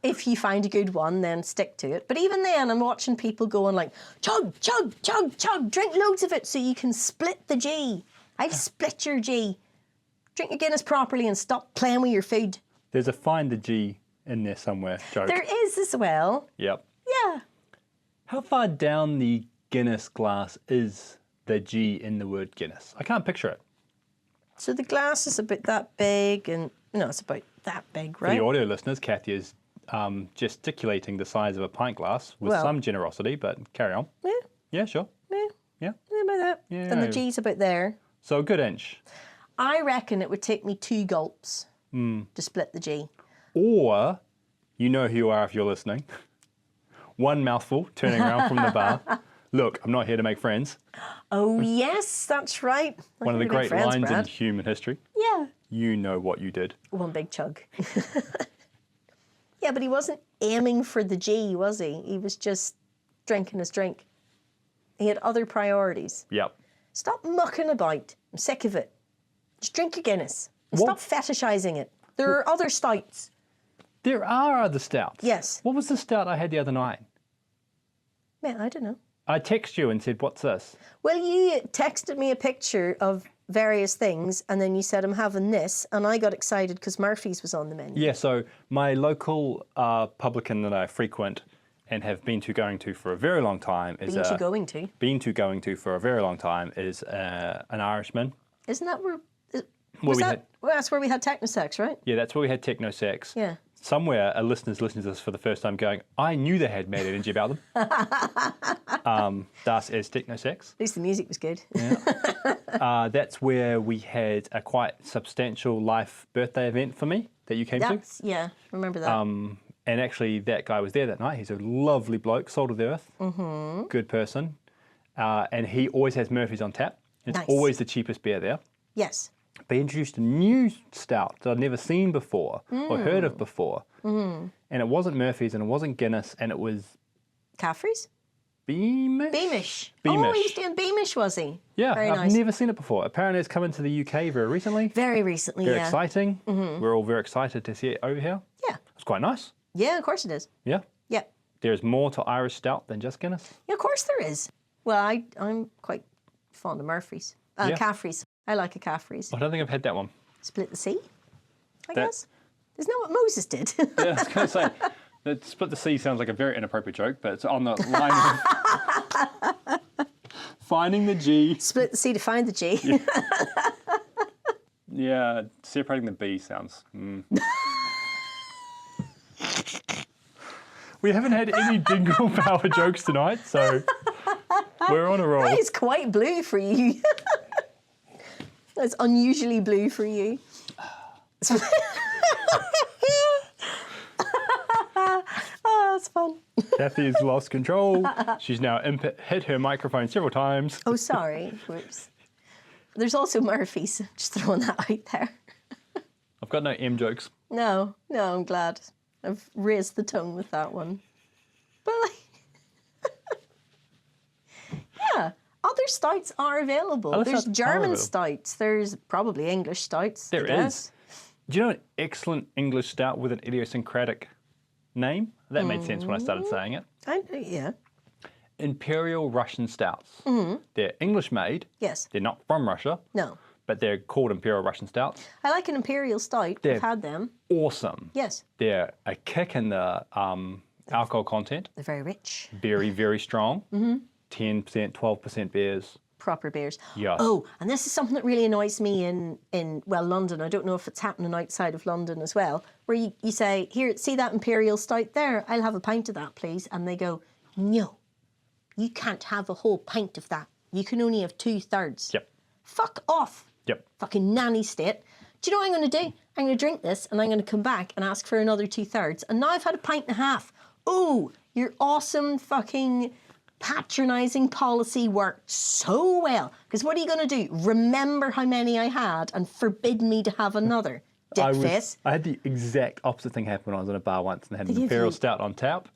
If you find a good one, then stick to it. But even then, I'm watching people going like, chug, chug, chug, chug, drink loads of it so you can split the G. I've split your G. Drink your Guinness properly and stop playing with your food. There's a find the G in there somewhere joke. There is as well. Yep. Yeah. How far down the Guinness glass is the G in the word Guinness? I can't picture it. So the glass is about that big and, it's about that big, right? For the audio listeners, Cathy is gesticulating the size of a pint glass with some generosity, but carry on. Yeah. Yeah, sure. Yeah. Yeah. Yeah, about that. Yeah. And the G's about there. So a good inch. I reckon it would take me 2 gulps to split the G. Or, you know who you are if you're listening. One mouthful, turning around from the bar, Look, I'm not here to make friends. Oh, yes, that's right. One of the great lines in human history. Yeah. You know what you did. One big chug. Yeah, but he wasn't aiming for the G, was he? He was just drinking his drink. He had other priorities. Yep. Stop mucking about. I'm sick of it. Just drink your Guinness. And What? stop fetishising it. There are other stouts. There are other stouts. Yes. What was the stout I had the other night? Man, I don't know. I texted you and said, what's this? Well, you texted me a picture of various things and then you said, I'm having this. And I got excited because Murphy's was on the menu. Yeah, so my local publican that I frequent and have been to going to for a very long time is... going to? Been to going to for a very long time is an Irishman. Isn't that where... Had, well, that's where we had Technosex, right? yeah, that's where we had Technosex. Yeah. Somewhere a listener's listening to this for the first time going, I knew they had mad energy about them. Das is Technosex. At least the music was good. Yeah. That's where we had a quite substantial life birthday event for me that you came to. Yeah, remember that. And actually that guy was there that night. He's a lovely bloke, salt of the earth, good person. And he always has Murphy's on tap. It's Nice. always the cheapest beer there. Yes. They introduced a new stout that I'd never seen before or heard of before. And it wasn't Murphy's and it wasn't Guinness and it was Caffrey's? Beamish? Beamish. Beamish. Oh, he was doing Beamish, was he? Yeah, Very I've nice. never seen it before. Apparently it's come into the UK very recently. Very recently, Very yeah. exciting. We're all very excited to see it over here. Yeah. It's quite nice. Yeah, of course it is. Yeah. Yeah. There's more to Irish stout than just Guinness. Yeah, of course there is. Well, I'm quite fond of Murphy's. Yeah. Caffrey's. I like a Caffrey's. I don't think I've had that one. Split the sea, I That- guess. Isn't that what Moses did? Yeah, I was going to say, that split the sea sounds like a very inappropriate joke, but it's on the line of finding the G. Split the sea to find the G. Yeah, separating the B sounds... We haven't had any Dingle power jokes tonight, so we're on a roll. That is quite blue for you. That's unusually blue for you. Oh, that's fun. Cathy's lost control. She's now hit her microphone several times. Oh, sorry. Whoops. There's also Murphy's. Just throwing that out there. I've got no M jokes. No, I'm glad. I've raised the tongue with that one. But yeah, other stouts are available. Other There's stouts are German available. stouts. There's probably English stouts. There I guess. Do you know an excellent English stout with an idiosyncratic name? That made sense when I started saying it. Yeah. Imperial Russian stouts. They're English made. Yes. They're not from Russia, No. but they're called Imperial Russian stouts. I like an imperial stout. They're- I've had them. Awesome. Yes. They're a kick in the alcohol content. They're very rich. Very, very strong. 10%, 12% beers. Proper beers. Yes. Oh, and this is something that really annoys me in London. I don't know if it's happening outside of London as well, where you say, here, see that imperial stout there? I'll have a pint of that, please. And they go, no, you can't have a whole pint of that. You can only have 2/3. Yep. Fuck off. Yep. Fucking nanny state. Do you know what I'm going to do? I'm going to drink this and I'm going to come back and ask for another 2/3. And now I've had a pint and a half. Oh, your awesome fucking patronising policy worked so well. Because what are you going to do? Remember how many I had and forbid me to have another? Dickface. I had the exact opposite thing happen when I was in a bar once and had an give Imperial you- Stout on tap.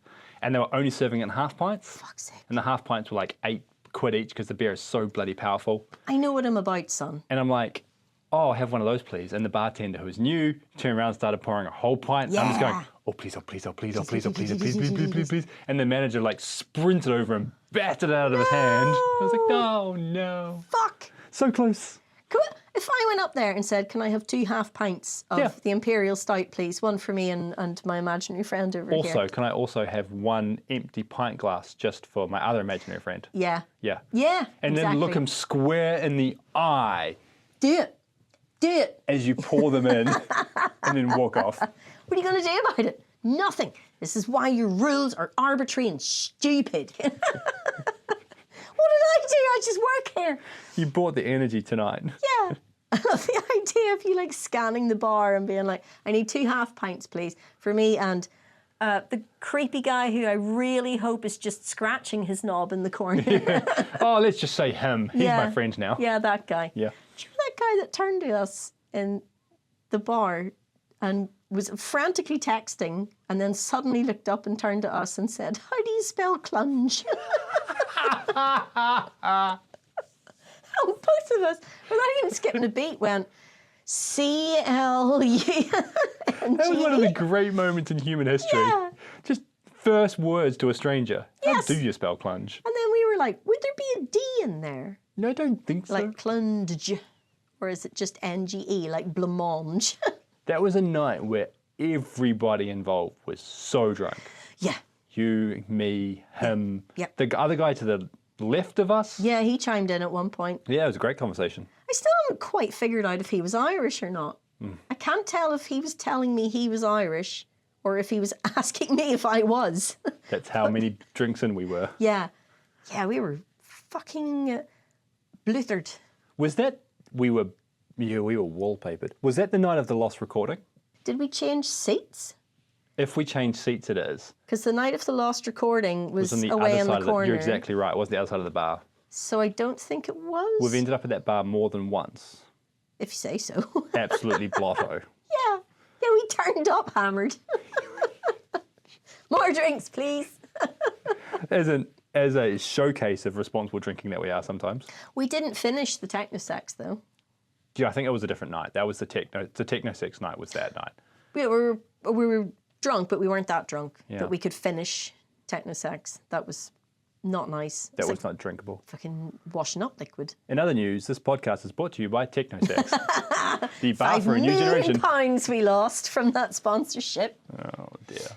And they were only serving it in half pints. Fuck's sake. And the half pints were like £8 each because the beer is so bloody powerful. I know what I'm about, son. And I'm like, oh, have one of those, please. And the bartender, who was new, turned around and started pouring a whole pint. And I'm just Yeah. going, oh, please, oh, please, oh, please, oh, please, oh, please, oh, please, please, please, please, please. And the manager like sprinted over and batted it out of his hand. I was like, oh, no. Fuck. So close. If I went up there and said, can I have 2 half pints of Yeah. the Imperial Stout, please? One for me and my imaginary friend over Also, here. can I also have one empty pint glass just for my other imaginary friend? Yeah. Yeah. Yeah, And exactly. then look him square in the eye Do it. Do it. as you pour them in and then walk off. What are you going to do about it? Nothing. This is why your rules are arbitrary and stupid. What did I do? I just work here. You brought the energy tonight. Yeah. I love the idea of you like scanning the bar and being like, I need 2 half pints, please, for me and The creepy guy who I really hope is just scratching his knob in the corner. Oh, let's just say him. He's my friend now. Yeah, that guy. Yeah. Do you know that guy that turned to us in the bar and was frantically texting and then suddenly looked up and turned to us and said, "How do you spell clunge?" And both of us, without even skipping a beat, went, C-L-U-N-G. That was one of the great moments in human history. Yeah. Just first words to a stranger. Yes. How do you spell clunge? And then we were like, would there be a D in there? No, I don't think so. Like clunge. Or is it just N-G-E, like blancmange? That was a night where everybody involved was so drunk. Yeah. You, me, him, Yep. the other guy to the left of us. Yeah, he chimed in at one point. Yeah, it was a great conversation. I still haven't quite figured out if he was Irish or not. I can't tell if he was telling me he was Irish or if he was asking me if I was. That's how many drinks in we were. Yeah. Yeah, we were fucking blethered. Was that, we were wallpapered. Was that the night of the lost recording? Did we change seats? If we change seats, it is. Because the night of the lost recording was On the away other in side the of corner. You're exactly right. It was the other side of the bar. So I don't think it was. We've ended up at that bar more than once. If you say so. Absolutely blotto. Yeah. Yeah, we turned up hammered. More drinks, please. As a showcase of responsible drinking that we are sometimes. We didn't finish the techno-sex, though. Yeah, I think it was a different night. That was the techno sex night was that night. We were drunk, but we weren't that drunk Yeah. that we could finish techno-sex. That was not nice. That It's was not drinkable. fucking washing up liquid. In other news, this podcast is brought to you by Technosex, the bar £5 for a new generation. million we lost from that sponsorship. Oh dear.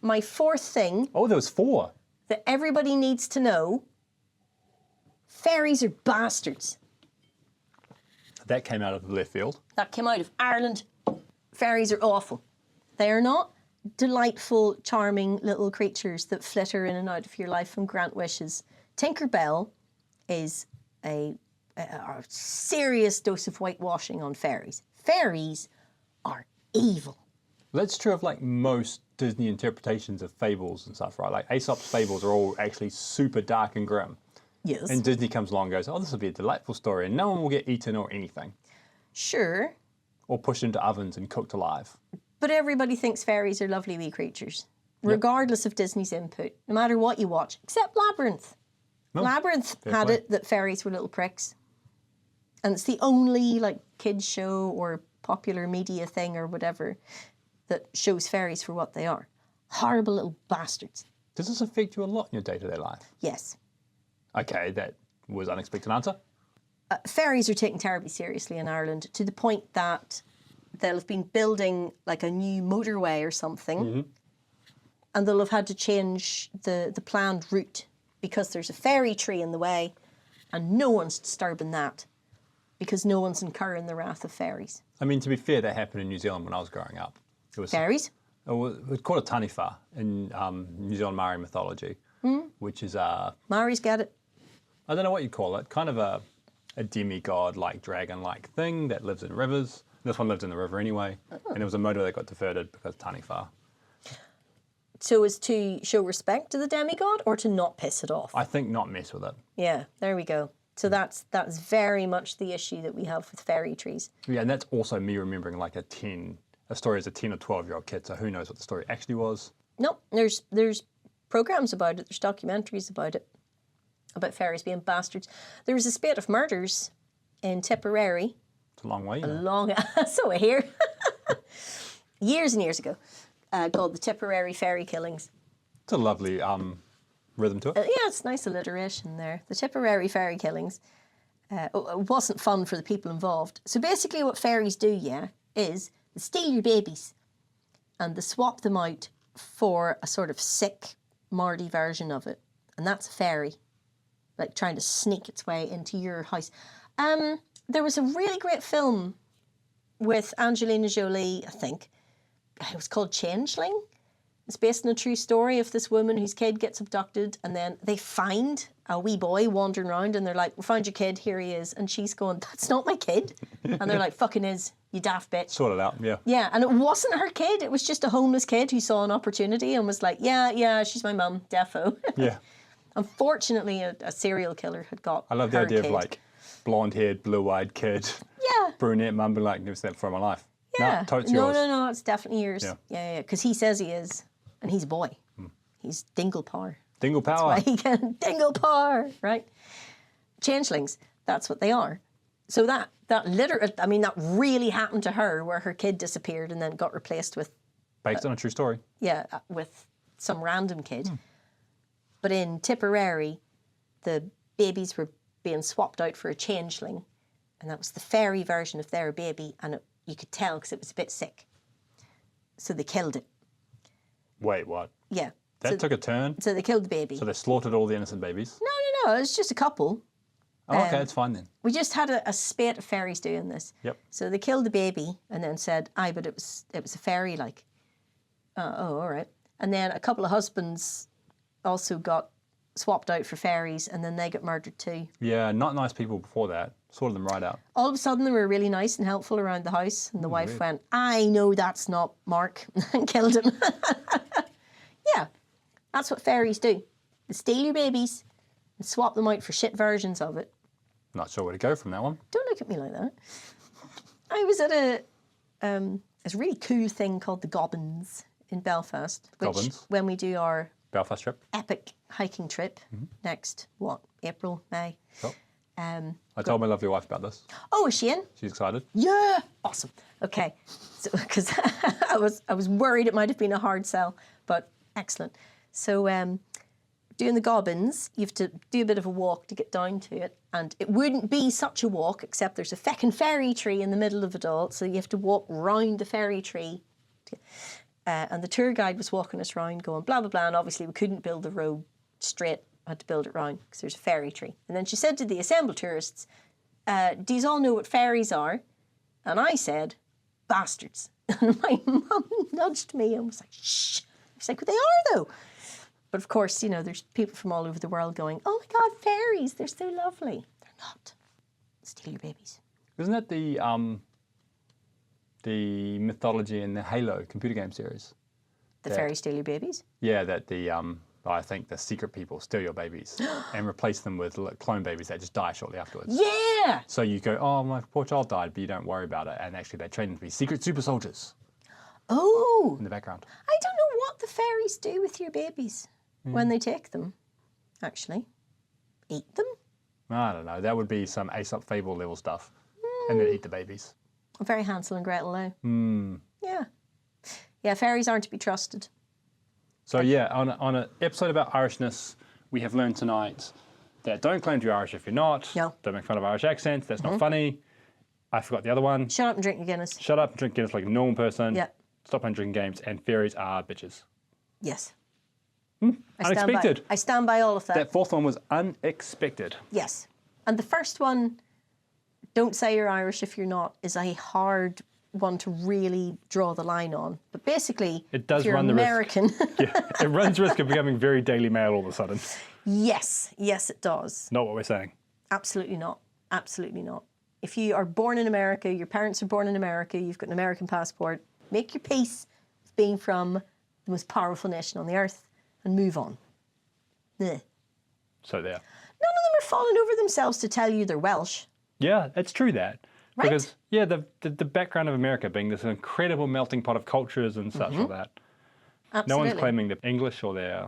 My fourth thing Oh, there was 4. that everybody needs to know, fairies are bastards. That came out of the left field. That came out of Ireland. Fairies are awful. They are not delightful, charming little creatures that flitter in and out of your life and grant wishes. Tinkerbell is a serious dose of whitewashing on fairies. Fairies are evil. That's true of like most Disney interpretations of fables and stuff, right? Like Aesop's fables are all actually super dark and grim. Yes. And Disney comes along and goes, oh, this will be a delightful story and no one will get eaten or anything. Sure. Or pushed into ovens and cooked alive. But everybody thinks fairies are lovely wee creatures, regardless of Disney's input, no matter what you watch, except Labyrinth. No, Labyrinth fair had play. it that fairies were little pricks. And it's the only like kids show or popular media thing or whatever that shows fairies for what they are. Horrible little bastards. Does this affect you a lot in your day-to-day life? Yes. Okay, that was an unexpected answer. Fairies are taken terribly seriously in Ireland to the point that they'll have been building like a new motorway or something and they'll have had to change the planned route because there's a fairy tree in the way and no one's disturbing that because no one's incurring the wrath of fairies. I mean, to be fair, that happened in New Zealand when I was growing up. It was Fairies? It was called a taniwha in New Zealand Maori mythology, which is Maoris get it. I don't know what you call it, kind of a demigod-like, dragon-like thing that lives in rivers. This one lived in the river anyway, and it was a motor that got diverted because taniwha. So as to show respect to the demigod or to not piss it off? I think not mess with it. Yeah, there we go. So that's very much the issue that we have with fairy trees. Yeah, and that's also me remembering like a story as a 10 or 12-year-old kid, so who knows what the story actually was. No, there's programs about it, there's documentaries about it, about fairies being bastards. There was a spate of murders in Tipperary. It's a long way, you know. So I hear. Years and years ago, called the Tipperary Fairy Killings. It's a lovely rhythm to it. Yeah, it's nice alliteration there. The Tipperary Fairy Killings. It wasn't fun for the people involved. So basically what fairies do, is they steal your babies and they swap them out for a sort of sick, Mardy version of it. And that's a fairy, like trying to sneak its way into your house. There was a really great film with Angelina Jolie, I think. It was called Changeling. It's based on a true story of this woman whose kid gets abducted, and then they find a wee boy wandering around, and they're like, "We found your kid, here he is." And she's going, "That's not my kid." And they're like, "Fucking is, you daft bitch." Sort it out, yeah. Yeah, and it wasn't her kid. It was just a homeless kid who saw an opportunity and was like, yeah, she's my mum, defo. Yeah. Unfortunately, a serial killer had got I love the her idea kid. of like blonde-haired, blue-eyed kid, Yeah. brunette mum, being like, never seen that before in my life. Yeah. No, totally No, yours. no, it's definitely yours. Yeah. Yeah, because he says he is, and he's a boy. He's Dingle Power. Dingle power. Why he can Dingle Power, right? Changelings, that's what they are. So that really happened to her, where her kid disappeared and then got replaced with Based on a true story. with some random kid. But in Tipperary, the babies were being swapped out for a changeling, and that was the fairy version of their baby, and you could tell because it was a bit sick. So they killed it. Wait, what? Yeah. That took a turn? So they killed the baby. So they slaughtered all the innocent babies? No, it's just a couple. Oh, okay, it's fine then. We just had a spate of fairies doing this. Yep. So they killed the baby and then said, but it was a fairy, like. Oh, all right. And then a couple of husbands also got swapped out for fairies, and then they got murdered too. Yeah, not nice people before that. Sorted them right out. All of a sudden, they were really nice and helpful around the house, and the wife went, "I know that's not Mark," and killed him. Yeah, that's what fairies do. They steal your babies and swap them out for shit versions of it. Not sure where to go from that one. Don't look at me like that. I was at a really cool thing called the Gobbins in Belfast. Which, Gobbins? when we do our Belfast trip. epic hiking trip next, April, May. Cool. Um, I told my lovely wife about this. oh, is she in? She's excited. Yeah, awesome. Okay, so because I was worried it might have been a hard sell, but excellent. So doing the Gobbins, you have to do a bit of a walk to get down to it, and it wouldn't be such a walk except there's a feckin' fairy tree in the middle of it all, so you have to walk round the fairy tree. And the tour guide was walking us round going blah, blah, blah, and obviously we couldn't build the road straight, had to build it round because there's a fairy tree. And then she said to the assembled tourists, "Do you all know what fairies are?" And I said, "Bastards." And my mum nudged me and was like, "Shh." I was like, "Well, they are though." But of course, there's people from all over the world going, "Oh my God, fairies, they're so lovely." They're not. Steal your babies. Isn't that the mythology in the Halo computer game series? The fairies steal your babies? Yeah, that I think the secret people steal your babies and replace them with clone babies that just die shortly afterwards. Yeah! So you go, "Oh, my poor child died," but you don't worry about it. And actually they train them to be secret super soldiers Oh! in the background. I don't know what the fairies do with your babies when they take them, actually. Eat them? I don't know. That would be some Aesop fable level stuff. And then eat the babies. Very Hansel and Gretel, though. Yeah. Yeah, fairies aren't to be trusted. So yeah, on an episode about Irishness, we have learned tonight that don't claim to be Irish if you're not. No. Don't make fun of Irish accents. That's not funny. I forgot the other one. Shut up and drink your Guinness. Shut up and drink Guinness like a normal person. Yeah. Stop playing drinking games. And fairies are bitches. Yes. Unexpected. I stand by all of that. That fourth one was unexpected. Yes. And the first one, don't say you're Irish if you're not, is a hard one to really draw the line on. But basically, It does if you're run the risk. American... Yeah, it runs risk of becoming very Daily Mail all of a sudden. Yes, it does. Not what we're saying. Absolutely not. Absolutely not. If you are born in America, your parents are born in America, you've got an American passport, make your peace with being from the most powerful nation on the earth and move on. Ugh. So there. None of them are falling over themselves to tell you they're Welsh. Yeah, it's true that. Right? Because, yeah, the background of America being this incredible melting pot of cultures and such like that. Absolutely. No one's claiming they're English or they're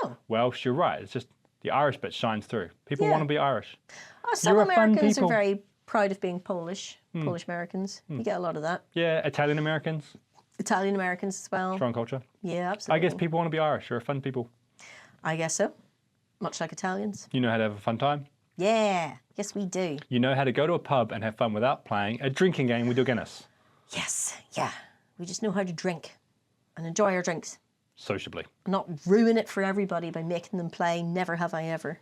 No. Welsh. You're right. It's just the Irish bit shines through. People Yeah. want to be Irish. Oh, some You're a fun Americans are people. very proud of being Polish. Polish Americans. You get a lot of that. Yeah, Italian Americans, Italian Americans as well. strong culture. Yeah, absolutely. I guess people want to be Irish. You're a fun people. I guess so. Much like Italians. You know how to have a fun time. Yeah. Yes, we do. You know how to go to a pub and have fun without playing a drinking game with your Guinness. Yes. Yeah. We just know how to drink and enjoy our drinks. Sociably. And not ruin it for everybody by making them play Never Have I Ever.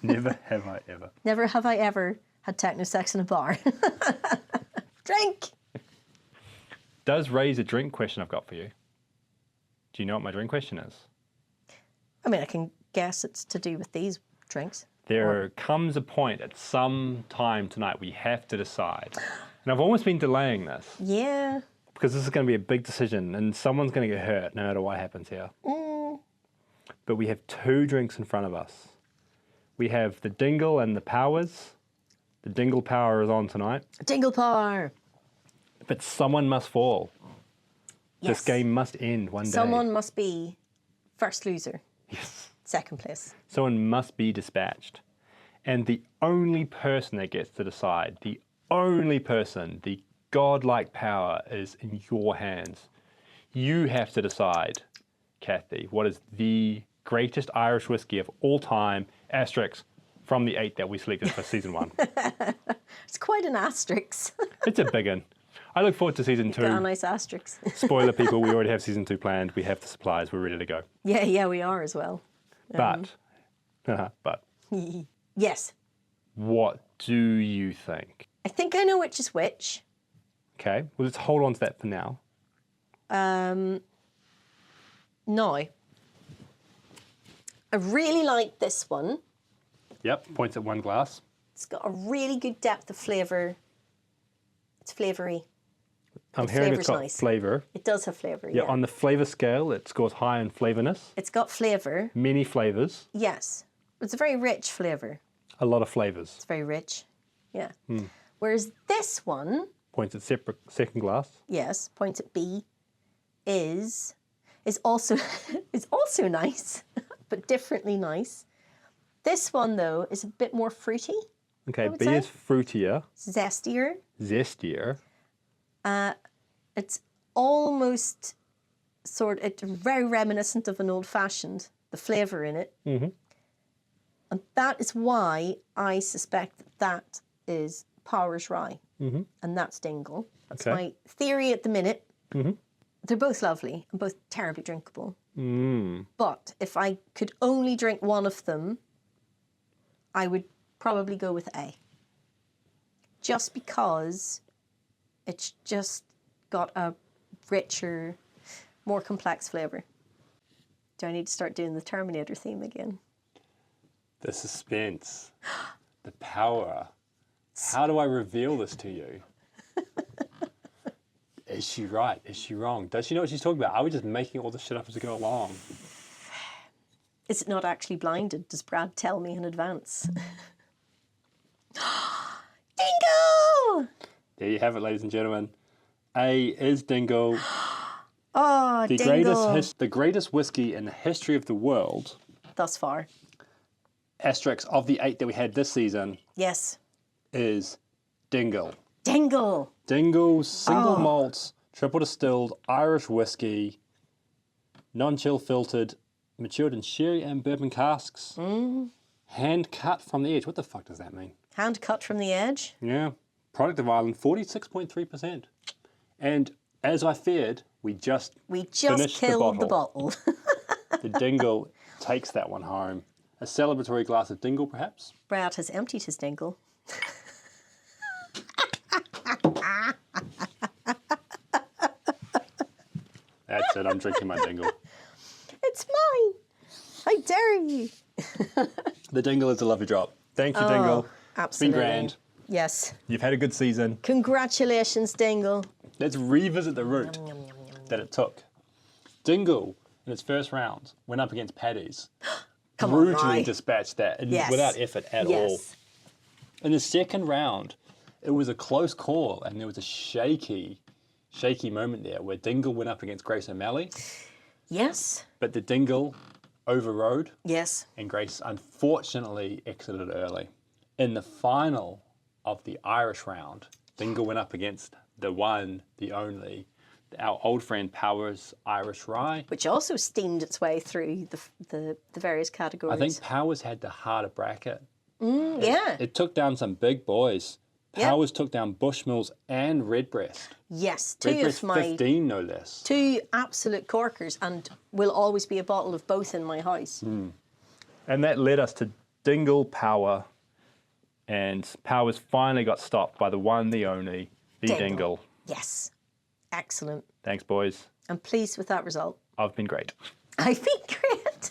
Never have I ever. Never have I ever had techno sex in a bar. Drink! Does raise a drink question I've got for you. Do you know what my drink question is? I mean, I can guess it's to do with these drinks. There comes a point at some time tonight we have to decide. And I've almost been delaying this Yeah. because this is going to be a big decision and someone's going to get hurt no matter what happens here. But we have 2 drinks in front of us. We have the Dingle and the Powers. The Dingle Power is on tonight. Dingle Power. But someone must fall. Yes. This game must end one day. Someone must be first loser, Yes. second place. Someone must be dispatched. And the only person that gets to decide, the only person, the godlike power is in your hands. You have to decide, Cathy, what is the greatest Irish whiskey of all time, asterisk, from the 8 that we selected for season 1. It's quite an asterisk. It's a big one. I look forward to season 2. Got a nice asterisk. Spoiler, people, we already have season 2 planned. We have the supplies. We're ready to go. Yeah, we are as well. But Yes. what do you think? I think I know which is which. Okay, well, let's hold on to that for now. Now, I really like this one. Yep, points at 1 glass. It's got a really good depth of flavour. It's flavoury. I'm The hearing it's flavour's got nice. flavour. It does have flavour, Yeah, yeah. on the flavour scale, it scores high in flavourness. It's got flavour, Many flavours, yes. It's a very rich flavour. a lot of flavours. It's very rich, yeah. Whereas this one, Points at second glass. yes, points at B, is also is also nice, but differently nice. This one though is a bit more fruity, Okay, would B say. is fruitier, zestier. zestier. It's almost it's very reminiscent of an old fashioned. The flavour in it, and that is why I suspect that is Irish Rye, and that's Dingle. That's Okay. my theory at the minute. They're both lovely and both terribly drinkable. But if I could only drink one of them, I would probably go with A. Just because it's just got a richer, more complex flavour. Do I need to start doing the Terminator theme again? The suspense, the power. How do I reveal this to you? Is she right? Is she wrong? Does she know what she's talking about? Are we just making all this shit up as we go along? Is it not actually blinded? Does Brad tell me in advance? Dingle! There you have it, ladies and gentlemen. A is Dingle. Oh, The Dingle. the greatest whiskey in the history of the world. Thus far. Asterisk of the 8 that we had this season Yes. is Dingle. Dingle. Dingle single malt, triple distilled Irish whiskey, non-chill filtered, matured in sherry and bourbon casks, hand cut from the edge. What the fuck does that mean? Hand cut from the edge. Yeah, product of Ireland, 46.3%. And as I feared, we just finished killed the bottle. The Dingle takes that one home. A celebratory glass of Dingle, perhaps? Brad has emptied his Dingle. That's it, I'm drinking my Dingle. It's mine. I dare you. The Dingle is a lovely drop. Thank you, Dingle. Absolutely. It's been grand. Yes. You've had a good season. Congratulations, Dingle. Let's revisit the route that it took. Dingle, in its first round, went up against Paddy's. Come on, Brutally Rye. dispatched that Yes. without effort at all. Yes. In the second round, it was a close call, and there was a shaky moment there where Dingle went up against Grace O'Malley, Yes. but the Dingle overrode, Yes. and Grace unfortunately exited early. In the final of the Irish round, Dingle went up against the one, the only, our old friend Powers Irish Rye. Which also steamed its way through the various categories. I think Powers had the harder bracket. Yeah. It took down some big boys. Yep. Powers took down Bushmills and Redbreast. Yes. Two Redbreast of my 15, no less. two absolute corkers, and will always be a bottle of both in my house. And that led us to Dingle Power. And Powers finally got stopped by the one, the only, the Dingle. Yes. Excellent. Thanks, boys. I'm pleased with that result. I've been great. I think great.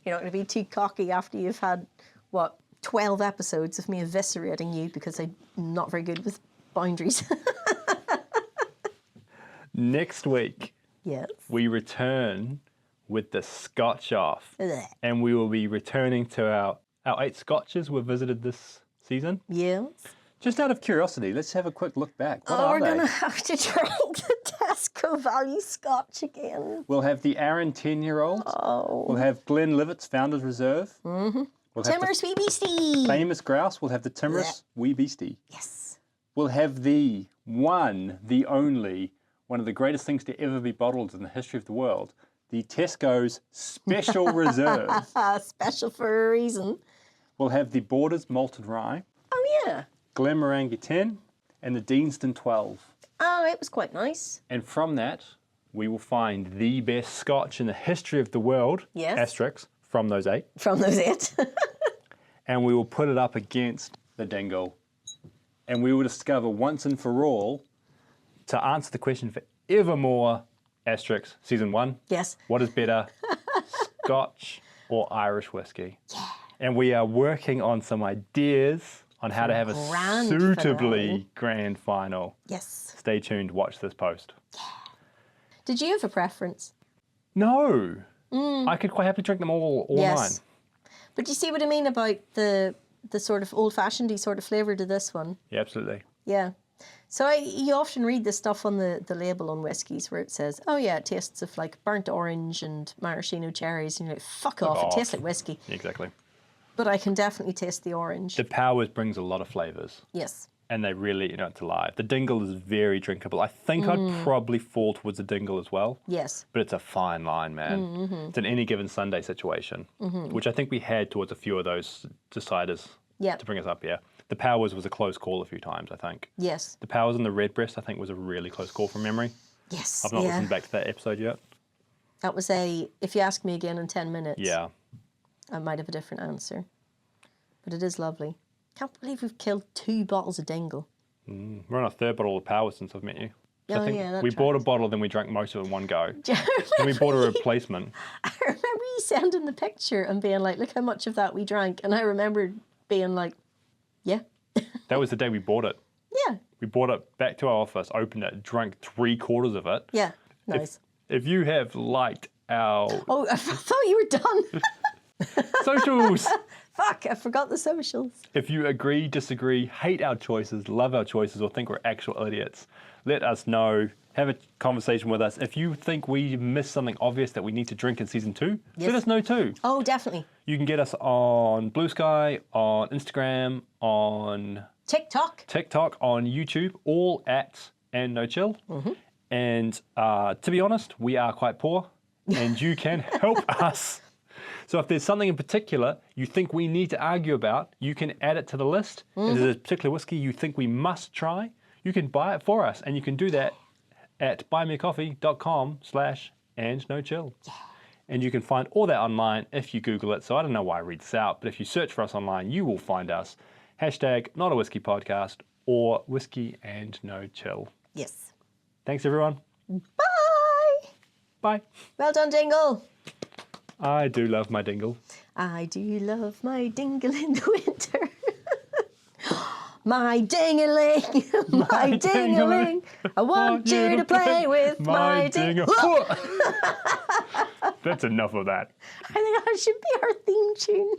You're not going to be too cocky after you've had, 12 episodes of me eviscerating you because I'm not very good with boundaries. Next week, Yes. we return with the Scotch off. Blech. And we will be returning to our 8 Scotches we've visited this season. Yes. Just out of curiosity, let's have a quick look back. What Oh, are we're they? going to have to drink the Tesco Value Scotch again. We'll have the Arran 10-year-old. Oh. We'll have Glenlivet's Founders Reserve. Mm-hmm. We'll have Timorous Wee Beastie. Famous Grouse. We'll have the Timorous Wee Beastie. Yes. We'll have the one, the only, one of the greatest things to ever be bottled in the history of the world, the Tesco's Special Reserve. Special for a reason. We'll have the Borders Malted Rye, Oh, yeah. Glenmorangie 10, and the Deanston 12. Oh, it was quite nice. And from that, we will find the best Scotch in the history of the world, Yes. asterisks, from those 8, From those 8. and we will put it up against the Dingle. And we will discover once and for all, to answer the question for evermore, asterisks, season 1, Yes. what is better, Scotch or Irish whiskey? Yeah. And we are working on some ideas on how to have a grand suitably finale. grand final. Yes. Stay tuned, watch this post. Did you have a preference? No, I could quite happily drink them all Yes. mine. But you see what I mean about the sort of old-fashioned sort of flavour to this one? Yeah, absolutely. Yeah. So you often read this stuff on the label on whiskies where it says, oh yeah, it tastes of like burnt orange and maraschino cherries. And you're like, fuck off, it tastes like whiskey. Exactly. But I can definitely taste the orange. The Powers brings a lot of flavours, Yes. and they really, it's alive. The Dingle is very drinkable. I think I'd probably fall towards the Dingle as well. Yes. But it's a fine line, man. It's an any given Sunday situation, which I think we had towards a few of those deciders Yeah. to bring us up here. The Powers was a close call a few times, I think. Yes. The Powers and the Redbreast, I think, was a really close call from memory. Yes. I've not yeah. listened back to that episode yet. That was if you ask me again in 10 minutes, Yeah. I might have a different answer. But it is lovely. Can't believe we've killed 2 bottles of Dingle. We're on our 3rd bottle of Powers since I've met you. So Oh, I think yeah, that we bought a tracks. bottle, then we drank most of it in one go. Do you Then we remember bought a you- replacement. I remember you sending the picture and being like, look how much of that we drank. And I remembered being like, yeah. That was the day we bought it. Yeah. We brought it back to our office, opened it, drank 3/4 of it. Yeah. Nice. If you have liked our Oh, I thought you were done. socials, Fuck, I forgot the socials. if you agree, disagree, hate our choices, love our choices, or think we're actual idiots, let us know. Have a conversation with us. If you think we missed something obvious that we need to drink in season 2, Yes. let us know too. Oh, definitely. You can get us on Blue Sky, on Instagram, on TikTok. TikTok, on YouTube, all at And No Chill. And to be honest, we are quite poor, and you can help us. So if there's something in particular you think we need to argue about, you can add it to the list. If there's a particular whiskey you think we must try, you can buy it for us, and you can do that at buymeacoffee.com/andnochill. And you can find all that online if you Google it. So I don't know why I read this out, but if you search for us online, you will find us. #Not a Whiskey Podcast or Whiskey and No Chill. Yes. Thanks, everyone. Bye. Bye. Well done, Dingle. I do love my Dingle. I do love my dingle in the winter. My dingaling, my dingaling. I want you to play with my dingle. That's enough of that. I think that should be our theme tune.